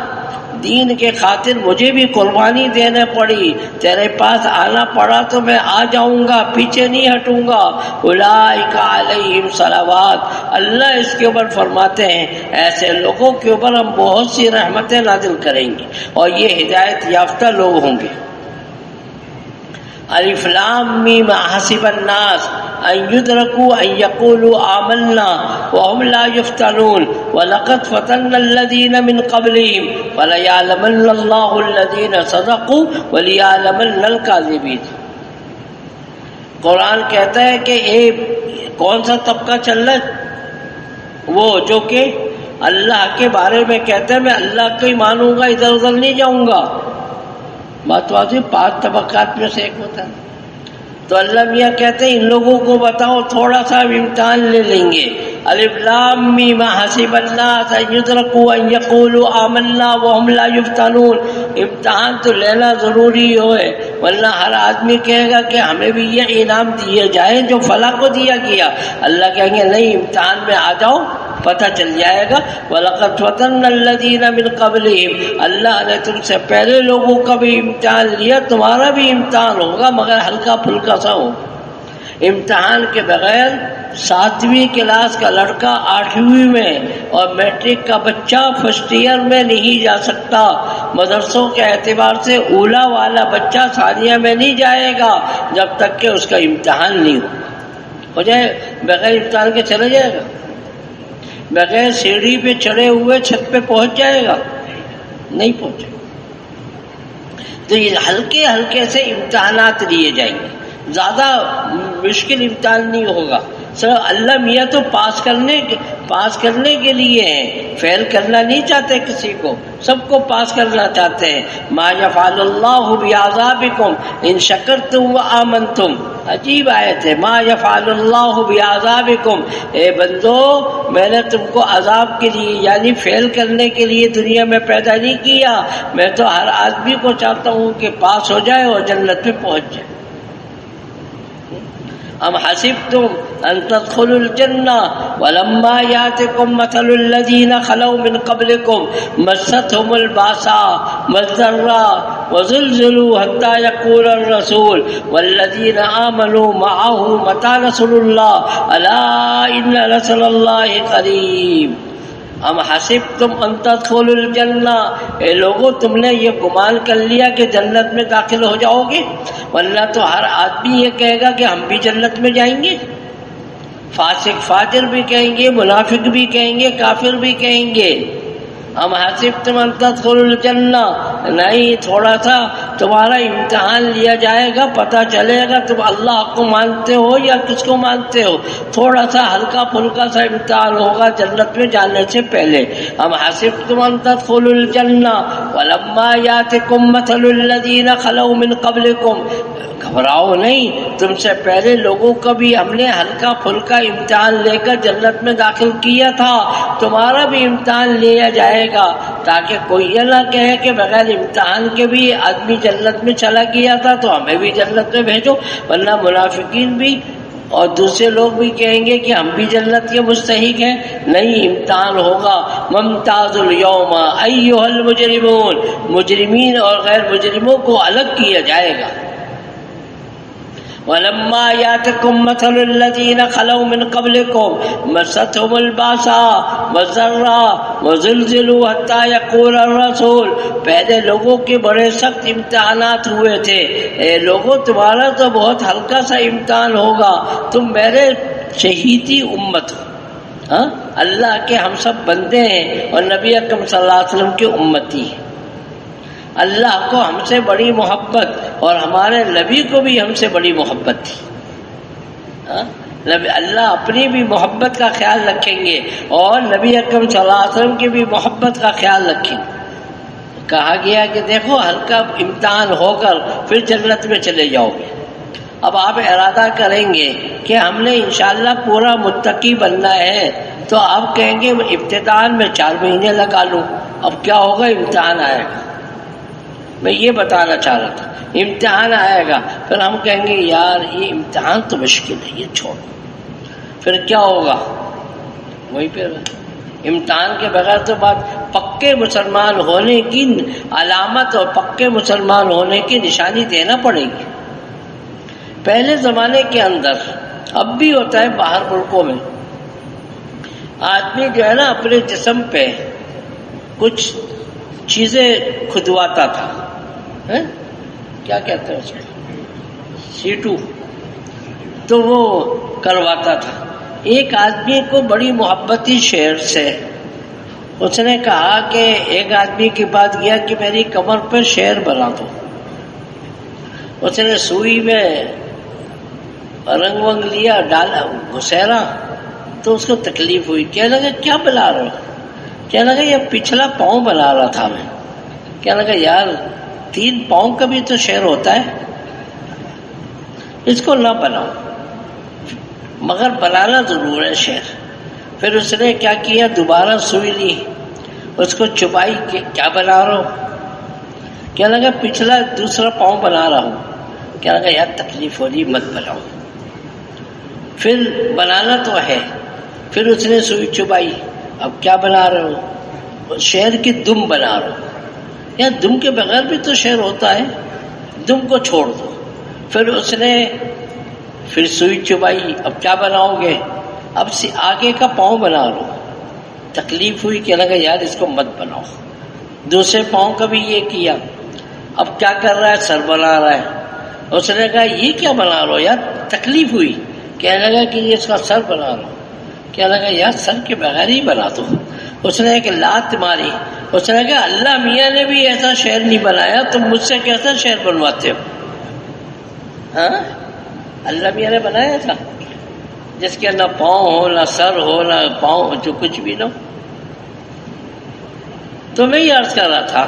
دین کے خاطر مجھے بھی قربانی دینے پڑی، تیرے پاس آنا پڑا تو میں آ جاؤں گا، پیچھے نہیں ہٹوں گا۔ اولئک علیہم صلوات، اللہ اس کے اوپر فرماتے ہیں ایسے لوگوں کے اوپر ہم بہت سی رحمتیں نازل کریں گے اور یہ ہدایت یافتہ لوگ ہوں گے۔ الف لام میم حسب الناس ان يدركوا ان يقولوا آمنا وهم لا يفتنون ولقد فتنا الذين من قبلهم وليعلمن الله الذين صدقوا وليعلمن الكاذبين۔ قرآن کہتا ہے کہ کون سا طبقہ چل رہا ہے؟ وہ جو کہ اللہ کے بارے میں کہتے ہیں میں اللہ کو ہی مانوں گا، ادھر ادھر نہیں جاؤں گا۔ بات واضح، 5 طبقات میں سے ایک ہوتا ہے۔ تو اللہ میاں کہتے ہیں ان لوگوں کو بتاؤ تھوڑا سا امتحان لے لیں گے۔ الف لام میم حسب الناس ان يدركوا ان يقولوا آمنا وهم لا يفتنون، امتحان تو لینا ضروری ہے، ورنہ ہر آدمی کہے گا کہ ہمیں بھی یہ انعام دیے جائے جو فلاں کو دیا گیا۔ اللہ کہیں گے نہیں، امتحان میں آ جاؤ، پتہ چل جائے گا۔ وَلَقَدْ فَتَنَّا الَّذِينَ مِن قَبْلِهِمْ، اللہ نے تم سے پہلے لوگوں کا بھی امتحان لیا، تمہارا بھی امتحان ہوگا مگر ہلکا پھلکا سا ہو۔ امتحان کے بغیر 7ویں کلاس کا لڑکا 8ویں میں اور میٹرک کا بچہ فرسٹ ایئر میں نہیں جا سکتا۔ مدرسوں کے اعتبار سے اولا والا بچہ ثانیہ میں نہیں جائے گا جب تک کہ اس کا امتحان نہیں ہو جائے۔ بغیر امتحان کے چلا جائے گا؟ بغیر سیڑھی پہ چڑھے ہوئے چھت پہ پہنچ جائے گا؟ نہیں پہنچے۔ تو یہ ہلکے ہلکے سے امتحانات لیے جائیں گے، زیادہ مشکل امتحان نہیں ہوگا۔ سر اللہ میاں تو پاس کرنے کے لیے ہیں، فیل کرنا نہیں چاہتے کسی کو، سب کو پاس کرنا چاہتے ہیں۔ ما یفعل اللہ بعذابکم ان شکرتم وآمنتم، عجیب آیت ہے، ما یفعل اللہ بعذابکم، اے بندو میں نے تم کو عذاب کے لیے یعنی فیل کرنے کے لیے دنیا میں پیدا نہیں کیا، میں تو ہر آدمی کو چاہتا ہوں کہ پاس ہو جائے اور جنت میں پہنچ جائے۔ ام حسبتم ان تدخلوا الجنہ ولما یاتکم مثل الذین خلوا من قبلکم مستهم الباساء والضراء وزلزلوا حتى يقول الرسول والذین آمنوا معه متى نصر اللہ الا ان نصر اللہ قریب۔ ام حسبتم ان تدخلوا الجنہ، اے لوگوں تم نے یہ گمان کر لیا کہ جنت میں داخل ہو جاؤ گے؟ ورنہ تو ہر آدمی یہ کہے گا کہ ہم بھی جنت میں جائیں گے، فاسق فاجر بھی کہیں گے، منافق بھی کہیں گے، کافر بھی کہیں گے۔ ام حسبتم ان تدخلوا الجنہ، نہیں، تھوڑا سا تمہارا امتحان لیا جائے گا، پتہ چلے گا تم اللہ کو مانتے ہو یا کس کو مانتے ہو، تھوڑا سا ہلکا پھلکا سا امتحان ہوگا جنت میں جانے سے پہلے۔ ام حسبتم ان تدخلوا الجنہ ولما یاتکم مثل الذین خلوا من قبلکم، گھبراؤ نہیں، تم سے پہلے لوگوں کا بھی ہم نے ہلکا پھلکا امتحان لے کر جنت میں داخل کیا تھا، تمہارا بھی امتحان لیا جائے گا، تاکہ کوئی یہ نہ کہے کہ بغیر امتحان کے بھی آدمی جنت میں چلا گیا تھا تو ہمیں بھی جنت میں بھیجو۔ ورنہ منافقین بھی اور دوسرے لوگ بھی کہیں گے کہ ہم بھی جنت کے مستحق ہیں۔ نہیں، امتحان ہوگا۔ ممتاز الیوم ایھا المجرمون، مجرمین اور غیر مجرموں کو الگ کیا جائے گا۔ وَلَمَّا يَأْتِكُم مَّثَلُ الَّذِينَ خَلَوْا مِن قَبْلِكُم مَّسَّتْهُمُ الْبَأْسَاءُ وَالضَّرَّاءُ وَزُلْزِلُوا حَتَّىٰ يَقُولَ الرَّسُولُ، پہلے لوگوں کے بڑے سخت امتحانات ہوئے تھے، اے لوگوں تمہارا تو بہت ہلکا سا امتحان ہوگا، تم میرے شہیدی امت ہو، ہاں، اللہ کے ہم سب بندے ہیں اور نبی اکرم صلی اللہ علیہ وسلم کی امتی ہیں۔ اللہ کو ہم سے بڑی محبت اور ہمارے نبی کو بھی ہم سے بڑی محبت تھی۔ اللہ اپنی بھی محبت کا خیال رکھیں گے اور نبی اکرم صلی اللہ علیہ وسلم کی بھی محبت کا خیال رکھیں گے۔ کہا گیا کہ دیکھو ہلکا امتحان ہو کر پھر جنت میں چلے جاؤ گے۔ اب آپ ارادہ کریں گے کہ ہم نے انشاءاللہ پورا متقی بننا ہے، تو آپ کہیں گے ابتداءً میں 4 مہینے لگا لوں، اب کیا ہوگا، امتحان آئے گا۔ میں یہ بتانا چاہ رہا تھا، امتحان آئے گا، پھر ہم کہیں گے یار یہ امتحان تو مشکل ہے، یہ چھوڑ، پھر کیا ہوگا، وہیں پہ امتحان کے بغیر تو بات پکے مسلمان ہونے کی علامت اور پکے مسلمان ہونے کی نشانی دینا پڑے گی۔ پہلے زمانے کے اندر، اب بھی ہوتا ہے باہر ملکوں میں، آدمی جو ہے نا اپنے جسم پہ کچھ چیزیں کھدواتا تھا، کیا کہتے ہیں اس میں، سیٹو، تو وہ کرواتا تھا۔ ایک آدمی کو بڑی محبتی شعر سے اس نے کہا کہ ایک آدمی کے پاس گیا کہ میری کمر پہ شعر بنا دو۔ اس نے سوئی میں رنگ ونگ لیا، ڈالا، گھسیرا، تو اس کو تکلیف ہوئی، کہنے لگا کیا بنا رہے ہو؟ کہنے لگا یہ پچھلا پاؤں بنا رہا تھا میں۔ کہنے لگا یار 3 پاؤں کا بھی تو شعر ہوتا ہے، اس کو نہ بناؤ، مگر بنانا ضرور ہے شعر۔ پھر اس نے کیا کیا، دوبارہ سوئی لی، اس کو چبائی کہ کیا بنا رہا ہو؟ کہنے لگا پچھلا دوسرا پاؤں بنا رہا ہوں۔ کہنے لگا یار تکلیف ہو رہی، مت بناؤ۔ پھر بنانا تو ہے، پھر اس نے سوئی چبائی، اب کیا بنا رہے ہو؟ شعر کی دم بنا رہے ہو۔ یا دم کے بغیر بھی تو شعر ہوتا ہے، دم کو چھوڑ دو۔ پھر اس نے پھر سوئی چبائی، اب کیا بناؤ گے؟ اب آگے کا پاؤں بنا لو۔ تکلیف ہوئی کہ لگا یار اس کو مت بناؤ۔ دوسرے پاؤں کا بھی یہ کیا، اب کیا کر رہا ہے، سر بنا رہا ہے۔ اس نے کہا یہ کیا بنا لو یار، تکلیف ہوئی، کہنے لگا کہ یہ اس کا سر بنا لو۔ کہنے لگا یار سر کے بغیر ہی بنا دو۔ اس نے کہ لات ماری، اس نے کہا اللہ میاں نے بھی ایسا شعر نہیں بنایا، تم مجھ سے کیسا شعر بنواتے ہو؟ ہاں، اللہ میاں نے بنایا تھا جس کے نہ پاؤں ہو، نہ سر ہو، نہ پاؤں، جو کچھ بھی نہ ہو۔ تو میں یہ عرض کر رہا تھا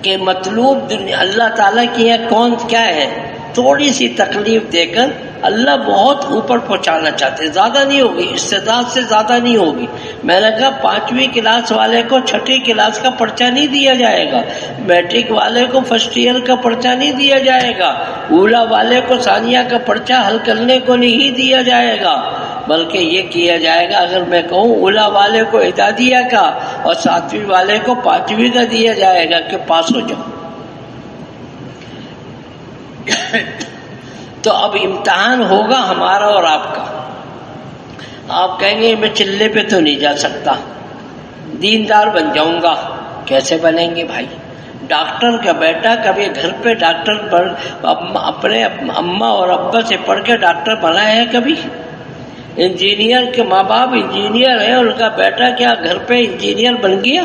کہ مطلوب دنیا اللہ تعالیٰ کی ہے کون کیا ہے، تھوڑی سی تکلیف دے کر اللہ بہت اوپر پہنچانا چاہتے ہیں. زیادہ نہیں ہوگی، استعداد سے زیادہ نہیں ہوگی. میں نے کہا 5ویں کلاس والے کو 6ٹھی کلاس کا پرچہ نہیں دیا جائے گا، میٹرک والے کو فرسٹ ایئر کا پرچہ نہیں دیا جائے گا، اولا والے کو ثانیہ کا پرچہ حل کرنے کو نہیں دیا جائے گا، بلکہ یہ کیا جائے گا اگر میں کہوں اولا والے کو اعدادیہ کا اور 7ویں والے کو 5ویں کا دیا جائے گا کہ پاس ہو جاؤ. تو اب امتحان ہوگا ہمارا اور آپ کا. آپ کہیں گے میں چلے پہ تو نہیں جا سکتا، دیندار بن جاؤں گا. کیسے بنیں گے بھائی؟ ڈاکٹر کا بیٹا کبھی گھر پہ ڈاکٹر پر اپنے اماں اور ابا سے پڑھ کے ڈاکٹر بنا ہے کبھی؟ انجینئر کے ماں باپ انجینئر ہیں، ان کا بیٹا کیا گھر پہ انجینئر بن گیا؟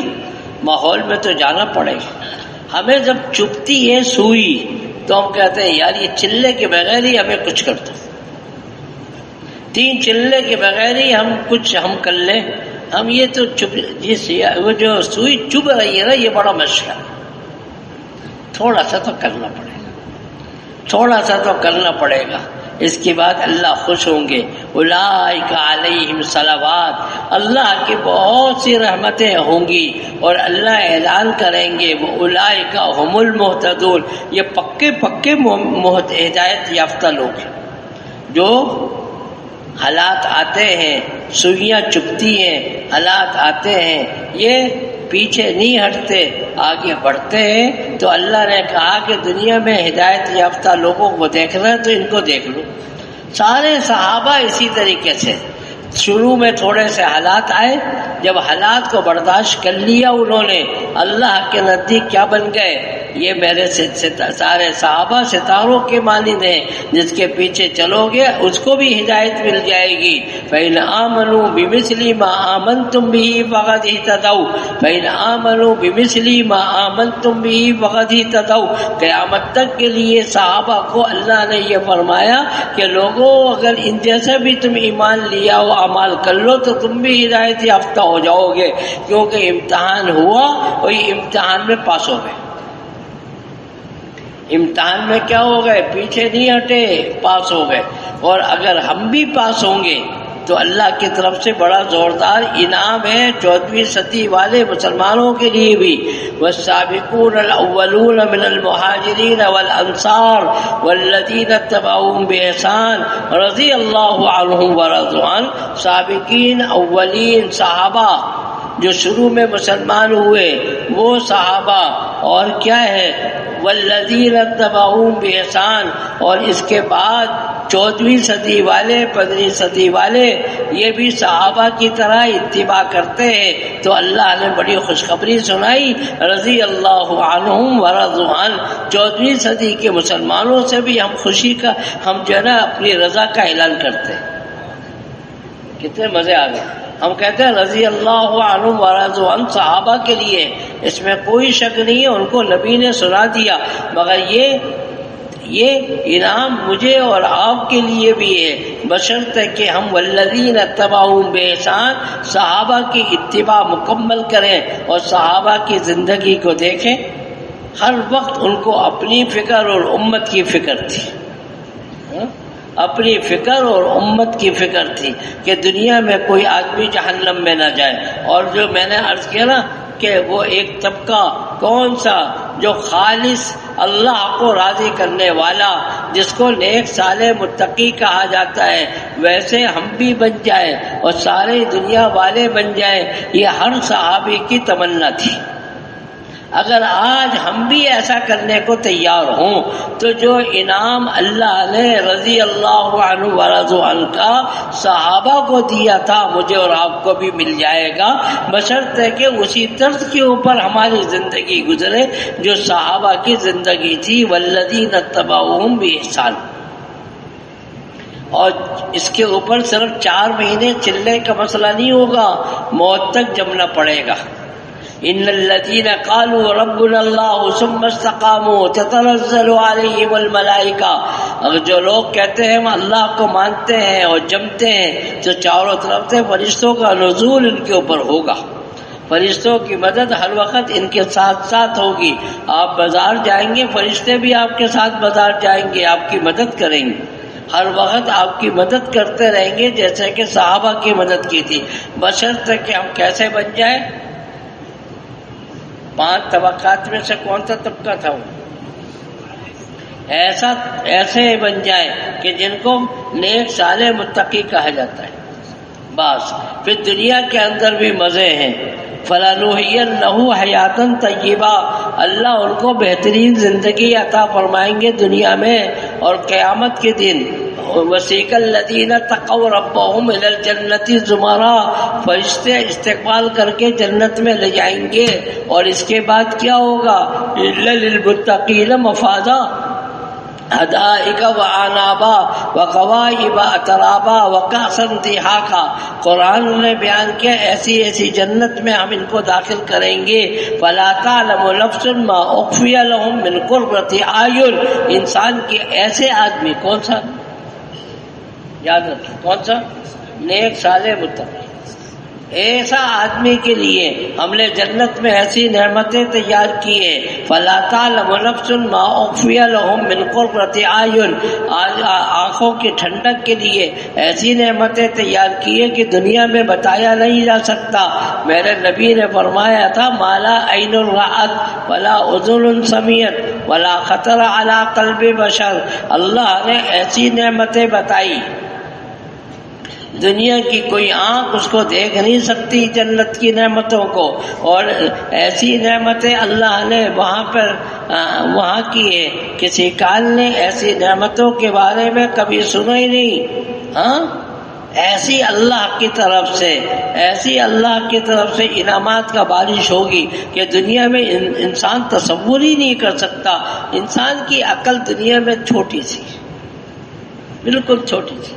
ماحول میں تو جانا پڑے گا. ہمیں جب چبھتی ہے سوئی تو ہم کہتے ہیں یار یہ چلے کے بغیر ہی ہمیں کچھ کر دو، 3 چلے کے بغیر ہی ہم کر لیں. ہم یہ تو وہ جو سوئی چبھ رہی ہے نا، یہ بڑا مشکل ہے. تھوڑا سا تو کرنا پڑے گا، تھوڑا سا تو کرنا پڑے گا. اس کے بعد اللہ خوش ہوں گے. اولئک علیہم صلوات، اللہ کی بہت سی رحمتیں ہوں گی اور اللہ اعلان کریں گے وہ اولئک هم المہتدون، یہ پکے ہدایت یافتہ لوگ ہیں. جو حالات آتے ہیں، سوئیاں چبھتی ہیں، حالات آتے ہیں، یہ پیچھے نہیں ہٹتے، آگے بڑھتے ہیں. تو اللہ نے کہا کہ دنیا میں ہدایت یافتہ لوگوں کو دیکھنا ہے تو ان کو دیکھ لو. سارے صحابہ اسی طریقے سے شروع میں تھوڑے سے حالات آئے، جب حالات کو برداشت کر لیا انہوں نے، اللہ کے نزدیک کیا بن گئے؟ یہ میرے سارے صحابہ ستاروں کے مانند ہیں، جس کے پیچھے چلو گے اس کو بھی ہدایت مل جائے گی. فَإِنْ آمَنُوا بِمِثْلِ مَا آمَنْتُمْ بِهِ فَقَدْ اهْتَدَوْا فَإِنْ آمَنُوا بِمِثْلِ مَا آمَنْتُمْ بِهِ فَقَدْ اهْتَدَوْا. قیامت تک کے لیے صحابہ کو اللہ نے یہ فرمایا کہ لوگوں اگر ان جیسا بھی تم ایمان لیا ہو، اعمال کر لو تو تم بھی ہدایت یافتہ ہو جاؤ گے، کیونکہ امتحان ہوا اور یہ امتحان میں پاس ہو گئے. امتحان میں کیا ہو گئے؟ پیچھے نہیں ہٹے، پاس ہو گئے. اور اگر ہم بھی پاس ہوں گے تو اللہ کی طرف سے بڑا زوردار انعام ہے 14ویں صدی والے مسلمانوں کے لیے بھی. والسابقون الاولون من المہاجرین والانصار والذین اتبعوهم بإحسان رضی اللہ عنہم ورضوا عنہ. سابقین اولین صحابہ جو شروع میں مسلمان ہوئے وہ صحابہ، اور کیا ہے؟ والذین اتبعوهم بإحسان، اور اس کے بعد 14ویں صدی والے 15ویں صدی والے یہ بھی صحابہ کی طرح اتباع کرتے ہیں. تو اللہ نے بڑی خوشخبری سنائی، رضی اللہ عنہم ورضوا عنہ. 14ویں صدی کے مسلمانوں سے بھی ہم خوشی کا، ہم جو ہے نا اپنی رضا کا اعلان کرتے ہیں. کتنے مزے آ گئے. ہم کہتے ہیں رضی اللہ عنہم ورضوا عنہ صحابہ کے لیے، اس میں کوئی شک نہیں ہے، ان کو نبی نے سنا دیا. مگر یہ انعام مجھے اور آپ کے لیے بھی ہے، بشرط کہ ہم والذین اتبعوهم بإحسان صحابہ کی اتباع مکمل کریں اور صحابہ کی زندگی کو دیکھیں. ہر وقت ان کو اپنی فکر اور امت کی فکر تھی، اپنی فکر اور امت کی فکر تھی کہ دنیا میں کوئی آدمی جہنم میں نہ جائے. اور جو میں نے عرض کیا نا کہ وہ ایک طبقہ کون سا جو خالص اللہ کو راضی کرنے والا، جس کو نیک صالح متقی کہا جاتا ہے، ویسے ہم بھی بن جائیں اور سارے دنیا والے بن جائیں، یہ ہر صحابی کی تمنا تھی. اگر آج ہم بھی ایسا کرنے کو تیار ہوں تو جو انعام اللہ نے رضی اللہ عنہ ورضوا عنہ کا صحابہ کو دیا تھا مجھے اور آپ کو بھی مل جائے گا، بشرطے کہ اسی طرز کے اوپر ہماری زندگی گزرے جو صحابہ کی زندگی تھی. والذین اتبعوهم بإحسان. اور اس کے اوپر صرف 4 مہینے چلنے کا مسئلہ نہیں ہوگا، موت تک جمنا پڑے گا. ان الذين قالوا ربنا الله ثم استقاموا تتنزل عليهم الملائکہ. اگر جو لوگ کہتے ہیں ہم اللہ کو مانتے ہیں اور جمتے ہیں تو چاروں طرف سے فرشتوں کا نزول ان کے اوپر ہوگا. فرشتوں کی مدد ہر وقت ان کے ساتھ ساتھ ہوگی. آپ بازار جائیں گے فرشتے بھی آپ کے ساتھ بازار جائیں گے، آپ کی مدد کریں گے، ہر وقت آپ کی مدد کرتے رہیں گے جیسے کہ صحابہ کی مدد کی تھی. بشرطے کہ ہم کیسے بن جائیں؟ 5 طبقات میں سے کون سا طبقہ تھا وہ؟ ایسے بن جائے کہ جن کو نیک صالح متقی کہا جاتا ہے. بس پھر دنیا کے اندر بھی مزے ہیں. فَلَنُحْيِيَنَّهُ حَيَاتًا طَيِّبَةً، اللہ ان کو بہترین زندگی عطا فرمائیں گے دنیا میں. اور قیامت کے دن وَسِيقَ الَّذِينَ اتَّقَوْا رَبَّهُمْ إِلَى الْجَنَّةِ زُمَرًا، فرشتے استقبال کر کے جنت میں لے جائیں گے. اور اس کے بعد کیا ہوگا؟ إِلَّا لِلْمُتَّقِينَ مَفَازًا حدائق وعنابا وقوائب اترابا وکأسا دہاقا. قرآن نے بیان کیا ایسی جنت میں ہم ان کو داخل کریں گے. فلا تعلم نفس ما اخفی لهم من قرۃ اعین. انسان کے ایسے آدمی، کون سا؟ یاد رکھیں کون سا؟ نیک صالح متقی. ایسا آدمی کے لیے ہم نے جنت میں ایسی نعمتیں تیار کی ہیں. فلا تعلم نفس ما اخفی لهم من قرۃ اعین، آنکھوں کی ٹھنڈک کے لیے ایسی نعمتیں تیار کی ہیں کہ دنیا میں بتایا نہیں جا سکتا. میرے نبی نے فرمایا تھا ما لا عین رأت ولا اذن سمعت ولا خطر علی قلب بشر. اللہ نے ایسی نعمتیں بتائی، دنیا کی کوئی آنکھ اس کو دیکھ نہیں سکتی جنت کی نعمتوں کو. اور ایسی نعمتیں اللہ نے وہاں کی ہے، کسی کال نے ایسی نعمتوں کے بارے میں کبھی سنا ہی نہیں. ہاں ایسی اللہ کی طرف سے انعامات کا بارش ہوگی کہ دنیا میں انسان تصور ہی نہیں کر سکتا. انسان کی عقل دنیا میں چھوٹی سی، بالکل چھوٹی سی.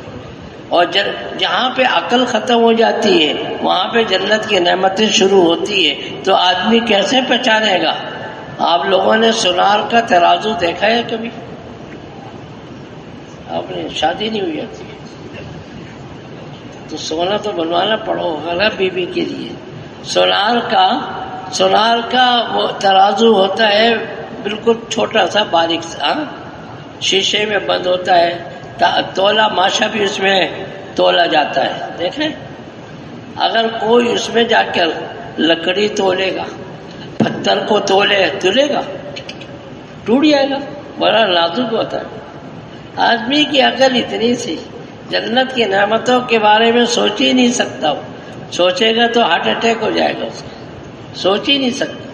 اور جہاں پہ عقل ختم ہو جاتی ہے وہاں پہ جنت کی نعمتیں شروع ہوتی ہے. تو آدمی کیسے پہچانے گا؟ آپ لوگوں نے سونار کا ترازو دیکھا ہے کبھی؟ آپ نے شادی نہیں ہوئی آتی تو سونا تو بنوانا پڑا ہوگا نا بیوی کے لیے. سونار کا وہ ترازو ہوتا ہے بالکل چھوٹا سا باریک سا، شیشے میں بند ہوتا ہے. تولا ماشا بھی اس میں تولا جاتا ہے. دیکھیں اگر کوئی اس میں جا کر لکڑی تولے گا، پتھر کو تولے گا، ٹوٹ جائے گا، بڑا نازک ہوتا ہے. آدمی کی عقل اتنی سی، جنت کی نعمتوں کے بارے میں سوچ ہی نہیں سکتا. سوچے گا تو ہارٹ اٹیک ہو جائے گا اس کا، سوچ ہی نہیں سکتا.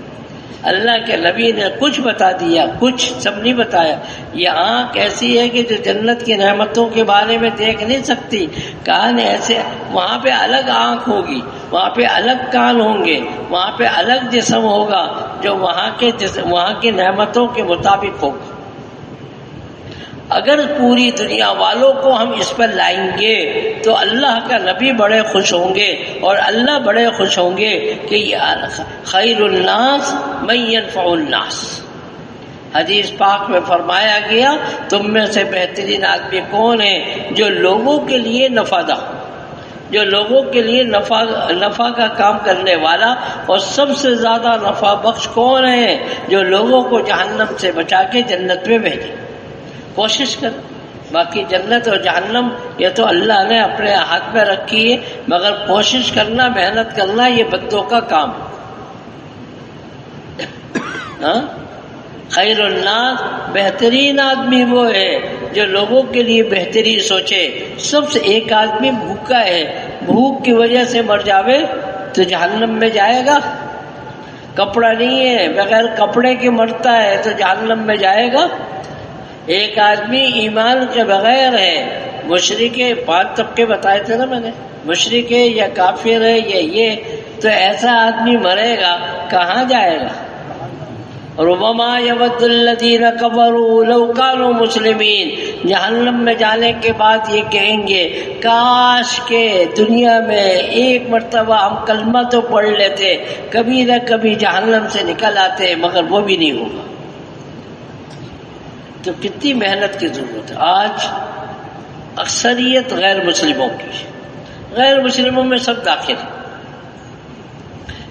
اللہ کے نبی نے کچھ بتا دیا، کچھ سب نہیں بتایا. یہ آنکھ ایسی ہے کہ جو جنت کی نعمتوں کے بارے میں دیکھ نہیں سکتی. کان ایسے، وہاں پہ الگ آنکھ ہوگی، وہاں پہ الگ کان ہوں گے، وہاں پہ الگ جسم ہوگا جو وہاں کی نعمتوں کے مطابق ہوگا. اگر پوری دنیا والوں کو ہم اس پر لائیں گے تو اللہ کا نبی بڑے خوش ہوں گے اور اللہ بڑے خوش ہوں گے کہ خیر الناس من ينفع الناس. حدیث پاک میں فرمایا گیا تم میں سے بہترین آدمی کون ہے؟ جو لوگوں کے لیے نفع دہ، جو لوگوں کے لیے نفع کا کام کرنے والا. اور سب سے زیادہ نفع بخش کون ہے؟ جو لوگوں کو جہنم سے بچا کے جنت میں بھیجے. کوشش کر. باقی جنت اور جہنم یہ تو اللہ نے اپنے ہاتھ میں رکھی ہے، مگر کوشش کرنا، محنت کرنا یہ بندوں کا کام. خیر الناس، بہترین آدمی وہ ہے جو لوگوں کے لیے بہتری سوچے. سب سے ایک آدمی بھوکا ہے، بھوک کی وجہ سے مر جاوے تو جہنم میں جائے گا. کپڑا نہیں ہے، بغیر کپڑے کے مرتا ہے تو جہنم میں جائے گا. ایک آدمی ایمان کے بغیر ہے، مشرک، 5 طبقے بتائے تھے نا میں نے، مشرک ہے یا کافر ہے یا یہ، تو ایسا آدمی مرے گا کہاں جائے گا؟ ربما یود الذین کفروا لو کانوا مسلمین. جہنم میں جانے کے بعد یہ کہیں گے کاش کہ دنیا میں ایک مرتبہ ہم کلمہ تو پڑھ لیتے، کبھی نہ کبھی جہنم سے نکل آتے، مگر وہ بھی نہیں ہوگا. تو کتنی محنت کی ضرورت ہے. آج اکثریت غیر مسلموں کی، غیر مسلموں میں سب داخل ہیں.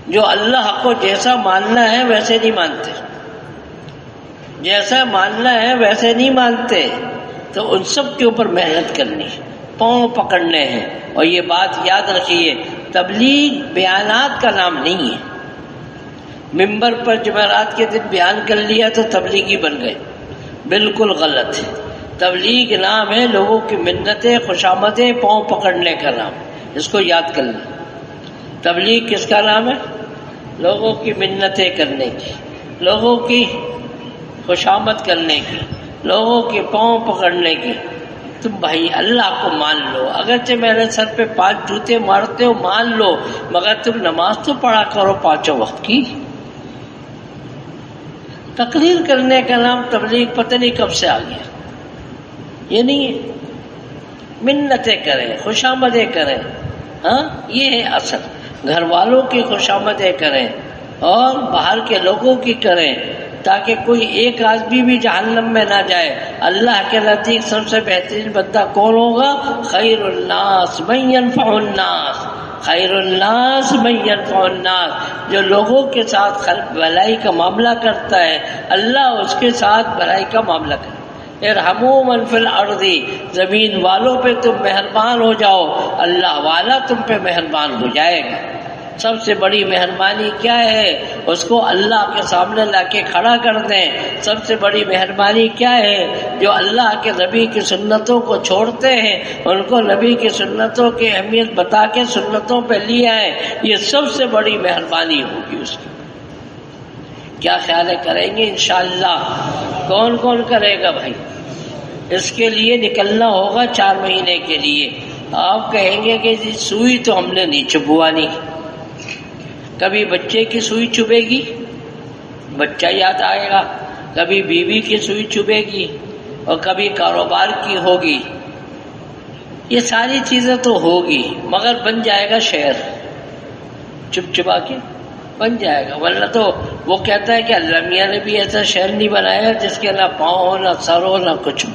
جو اللہ کو جیسا ماننا ہے ویسے نہیں مانتے، جیسا ماننا ہے ویسے نہیں مانتے، تو ان سب کے اوپر محنت کرنی ہے، پاؤں پکڑنے ہیں۔ اور یہ بات یاد رکھیے، تبلیغ بیانات کا نام نہیں ہے۔ ممبر پر جمعرات کے دن بیان کر لیا تو تبلیغی بن گئے، بالکل غلط ہے۔ تبلیغ نام ہے لوگوں کی منتیں، خوشامدیں، پاؤں پکڑنے کا نام، اس کو یاد کر لیں۔ تبلیغ کس کا نام ہے؟ لوگوں کی منتیں کرنے کی، لوگوں کی خوشامد کرنے کی، لوگوں کے پاؤں پکڑنے کی۔ تم بھائی اللہ کو مان لو، اگرچہ میرے سر پہ 5 جوتے مارتے ہو مان لو، مگر تم نماز تو پڑھا کرو 5 وقت کی۔ تقریر کرنے کا نام تبلیغ پتہ نہیں کب سے آ گیا، یہ نہیں ہے۔ منتیں کریں، خوشامدیں کریں، ہاں یہ ہے اصل۔ گھر والوں کی خوشامدیں کریں اور باہر کے لوگوں کی کریں، تاکہ کوئی ایک آدمی بھی جہنم میں نہ جائے۔ اللہ کے نزدیک سب سے بہترین بندہ کون ہوگا؟ خیر الناس من ينفع الناس، خیر الناس من ينفع الناس، جو لوگوں کے ساتھ بھلائی کا معاملہ کرتا ہے اللہ اس کے ساتھ بھلائی کا معاملہ کرتا ہے۔ ارحموا من فی الارض، زمین والوں پہ تم مہربان ہو جاؤ، اللہ والا تم پہ مہربان ہو جائے گا۔ سب سے بڑی مہربانی کیا ہے؟ اس کو اللہ کے سامنے لا کے کھڑا کر دیں۔ سب سے بڑی مہربانی کیا ہے؟ جو اللہ کے نبی کی سنتوں کو چھوڑتے ہیں ان کو نبی کی سنتوں کی اہمیت بتا کے سنتوں پہ لے آئیں، یہ سب سے بڑی مہربانی ہوگی اس کی۔ کیا خیال ہے کریں گے انشاءاللہ؟ کون کون کرے گا بھائی؟ اس کے لیے نکلنا ہوگا 4 مہینے کے لیے۔ آپ کہیں گے کہ جی سوئی تو ہم نے نہیں چبوانی، کبھی بچے کی سوئی چبھے گی، بچہ یاد آئے گا، کبھی بیوی کی سوئی چبھے گی، اور کبھی کاروبار کی ہوگی۔ یہ ساری چیزیں تو ہوگی، مگر بن جائے گا شعر، چبا کے بن جائے گا۔ ورنہ تو وہ کہتا ہے کہ اللہ میاں نے بھی ایسا شعر نہیں بنایا جس کے نہ پاؤں ہو، نہ سر ہو، نہ کچھ ہو۔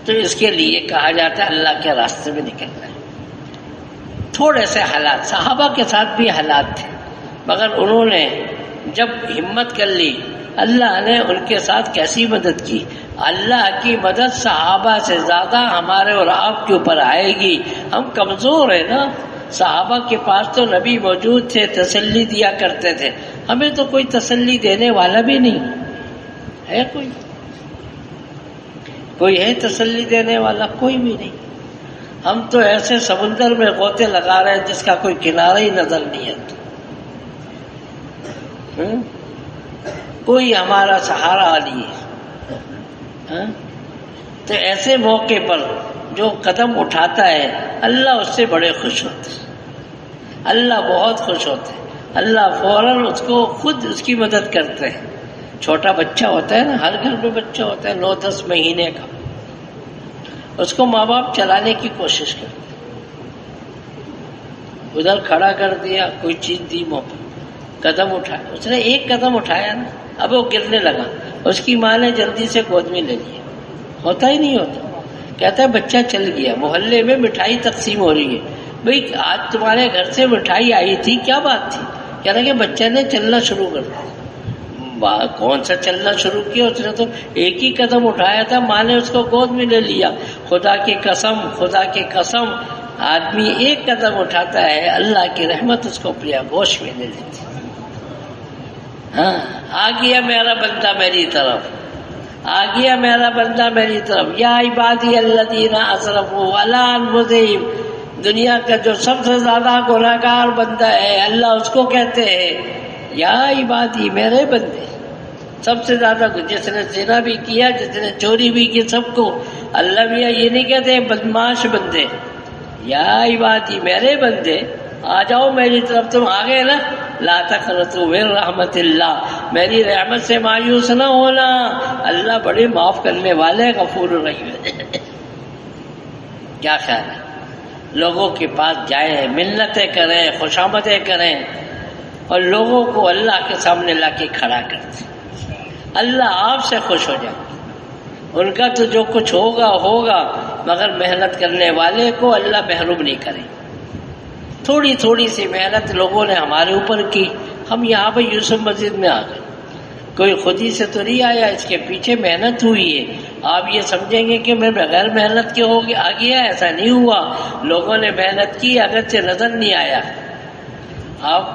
تو اس کے لیے کہا جاتا ہے اللہ کے راستے میں نکلنا ہے۔ تھوڑے سے حالات، صحابہ کے ساتھ بھی حالات تھے، مگر انہوں نے جب ہمت کر لی، اللہ نے ان کے ساتھ کیسی مدد کی۔ اللہ کی مدد صحابہ سے زیادہ ہمارے اور آپ کے اوپر آئے گی۔ ہم کمزور ہیں نا، صحابہ کے پاس تو نبی موجود تھے، تسلی دیا کرتے تھے، ہمیں تو کوئی تسلی دینے والا بھی نہیں ہے۔ کوئی ہے تسلی دینے والا؟ کوئی بھی نہیں۔ ہم تو ایسے سمندر میں غوطے لگا رہے ہیں جس کا کوئی کنارہ ہی نظر نہیں آتا۔ کوئی ہمارا سہارا نہیں ہے۔ تو ایسے موقع پر جو قدم اٹھاتا ہے اللہ اس سے بڑے خوش ہوتے ہیں، اللہ بہت خوش ہوتے ہیں، اللہ فوراً اس کو خود اس کی مدد کرتے ہیں۔ چھوٹا بچہ ہوتا ہے نا، ہر گھر میں بچہ ہوتا ہے 9-10 مہینے کا، اس کو ماں باپ چلانے کی کوشش کرتے، ادھر کھڑا کر دیا، کوئی چیز دی منہ پہ، قدم اٹھایا، اس نے ایک قدم اٹھایا نا، اب وہ گرنے لگا، اس کی ماں نے جلدی سے گود میں لے لیا۔ ہوتا ہی نہیں ہوتا، کہتا ہے بچہ چل گیا۔ محلے میں مٹھائی تقسیم ہو رہی ہے، بھئی آج تمہارے گھر سے مٹھائی آئی تھی، کیا بات تھی؟ کہہ رہا کہ بچہ نے چلنا شروع کر دیا۔ کون سا چلنا شروع کیا؟ اس نے تو ایک ہی قدم اٹھایا تھا، ماں نے اس کو گود میں لے لیا۔ خدا کی قسم، خدا کی قسم، آدمی ایک قدم اٹھاتا ہے اللہ کی رحمت اس کو اپنے آغوش میں لے لیتی۔ ہاں، آ گیا میرا بندہ میری طرف، آ گیا میرا بندہ میری طرف۔ یا عبادی الذین اسرفوا علی انفسہم، دنیا کا جو سب سے زیادہ گناہگار بندہ ہے اللہ اس کو کہتے ہیں یا عبادی، میرے بندے، سب سے زیادہ جس نے زنا بھی کیا، جس نے چوری بھی کی، سب کو اللہ میاں یہ نہیں کہتے بدماش بندے، یا عبادی میرے بندے آ جاؤ میری طرف۔ تم آ گئے نا، لا تقنطوا من رحمت اللہ، میری رحمت سے مایوس نہ ہونا، اللہ بڑے معاف کرنے والے غفور الرحیم ہے۔ کیا خیال ہے؟ لوگوں کے پاس جائیں، منتیں کریں، خوشامدیں کریں، اور لوگوں کو اللہ کے سامنے لا کے کھڑا کرتے، اللہ آپ سے خوش ہو جائے۔ ان کا تو جو کچھ ہوگا ہوگا، مگر محنت کرنے والے کو اللہ محروم نہیں کرے۔ تھوڑی تھوڑی سی محنت لوگوں نے ہمارے اوپر کی، ہم یہاں پہ یوسف مسجد میں آ گئے. کوئی خود ہی سے تو نہیں آیا، اس کے پیچھے محنت ہوئی ہے. آپ یہ سمجھیں گے کہ میں بغیر محنت کے ہو آ گیا، ایسا نہیں ہوا. لوگوں نے محنت کی، اگرچہ نظر نہیں آیا، آپ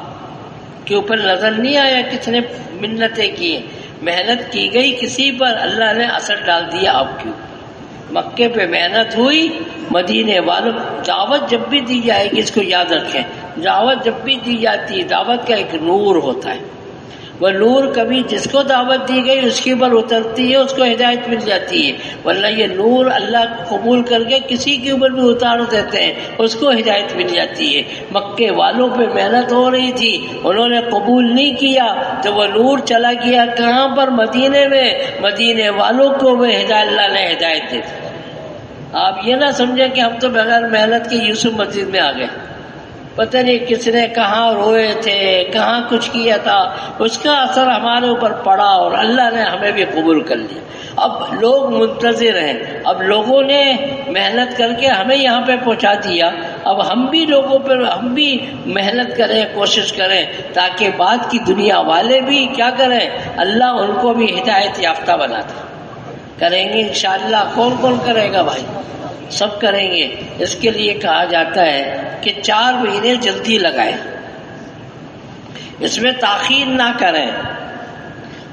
کے اوپر نظر نہیں آیا کس نے منتیں کی، محنت کی گئی کسی پر، اللہ نے اثر ڈال دیا آپ کے اوپر. مکے پہ محنت ہوئی، مدینے والوں. دعوت جب بھی دی جائے گی، اس کو یاد رکھیں، دعوت جب بھی دی جاتی ہے، دعوت کا ایک نور ہوتا ہے. وہ نور کبھی جس کو دعوت دی گئی اس کے اوپر اترتی ہے، اس کو ہدایت مل جاتی ہے. ورنہ یہ نور اللہ قبول کر کے کسی کے اوپر بھی اتار دیتے ہیں، اس کو ہدایت مل جاتی ہے. مکے والوں پہ محنت ہو رہی تھی، انہوں نے قبول نہیں کیا تو وہ نور چلا گیا کہاں پر؟ مدینے میں. مدینے والوں کو وہ اللہ نے ہدایت دی. آپ یہ نہ سمجھیں کہ ہم تو بغیر محنت کے یوسف مسجد میں آ گئے. پتہ نہیں کس نے کہاں روئے تھے، کہاں کچھ کیا تھا، اس کا اثر ہمارے اوپر پڑا اور اللہ نے ہمیں بھی قبول کر لیا. اب لوگ منتظر ہیں، اب لوگوں نے محنت کر کے ہمیں یہاں پہ پہنچا دیا. اب ہم بھی لوگوں پر ہم بھی محنت کریں، کوشش کریں تاکہ بعد کی دنیا والے بھی کیا کریں، اللہ ان کو بھی ہدایت یافتہ بناتا. کریں گے انشاءاللہ. کون کون کرے گا بھائی؟ سب کریں گے. اس کے لیے کہا جاتا ہے کہ 4 مہینے جلدی لگائیں، اس میں تاخیر نہ کریں،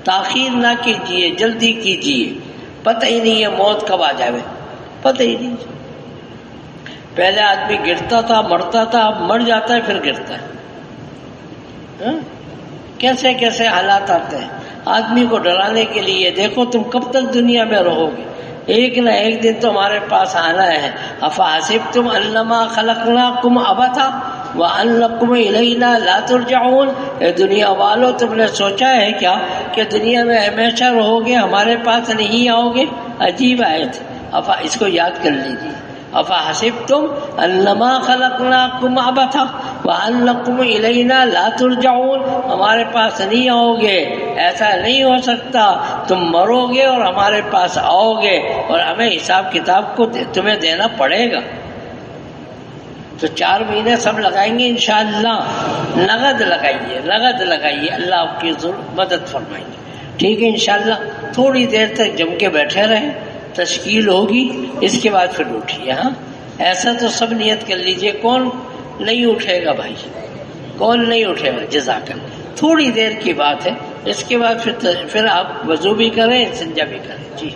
تاخیر نہ کیجیے، جلدی کیجیے. پتہ ہی نہیں ہے موت کب آ جائے، پتہ ہی نہیں. پہلے آدمی گرتا تھا، مرتا تھا، اب مر جاتا ہے پھر گرتا ہے. کیسے کیسے حالات آتے ہیں آدمی کو ڈرانے کے لیے. دیکھو تم کب تک دنیا میں رہو گے، ایک نہ ایک دن تمہارے پاس آنا ہے. افحسبتم انما خلقناکم عبثا وانکم الینا لا ترجعون. اے دنیا والو، تم نے سوچا ہے کیا کہ دنیا میں ہمیشہ رہو گے، ہمارے پاس نہیں آؤ گے؟ عجیب آیت. اس کو یاد کر لیجیے. افحسبتم انما خلقناکم عبثا وانکم الینا لا ترجعون. ہمارے پاس نہیں آؤ گے، ایسا نہیں ہو سکتا. تم مرو گے اور ہمارے پاس آؤ گے اور ہمیں حساب کتاب کو تمہیں دینا پڑے گا. تو 4 مہینے سب لگائیں گے انشاءاللہ. نقد لگائیے، نقد لگائیے، اللہ آپ کی مدد فرمائیں گے. ٹھیک ہے انشاءاللہ. تھوڑی دیر تک جم کے بیٹھے رہیں، تشکیل ہوگی، اس کے بعد پھر اٹھیے. ہاں ایسا تو سب نیت کر لیجئے. کون نہیں اٹھے گا بھائی؟ کون نہیں اٹھے گا؟ جزاک اللہ. تھوڑی دیر کی بات ہے، اس کے بعد پھر آپ وضو بھی کریں، استنجا بھی کریں. جی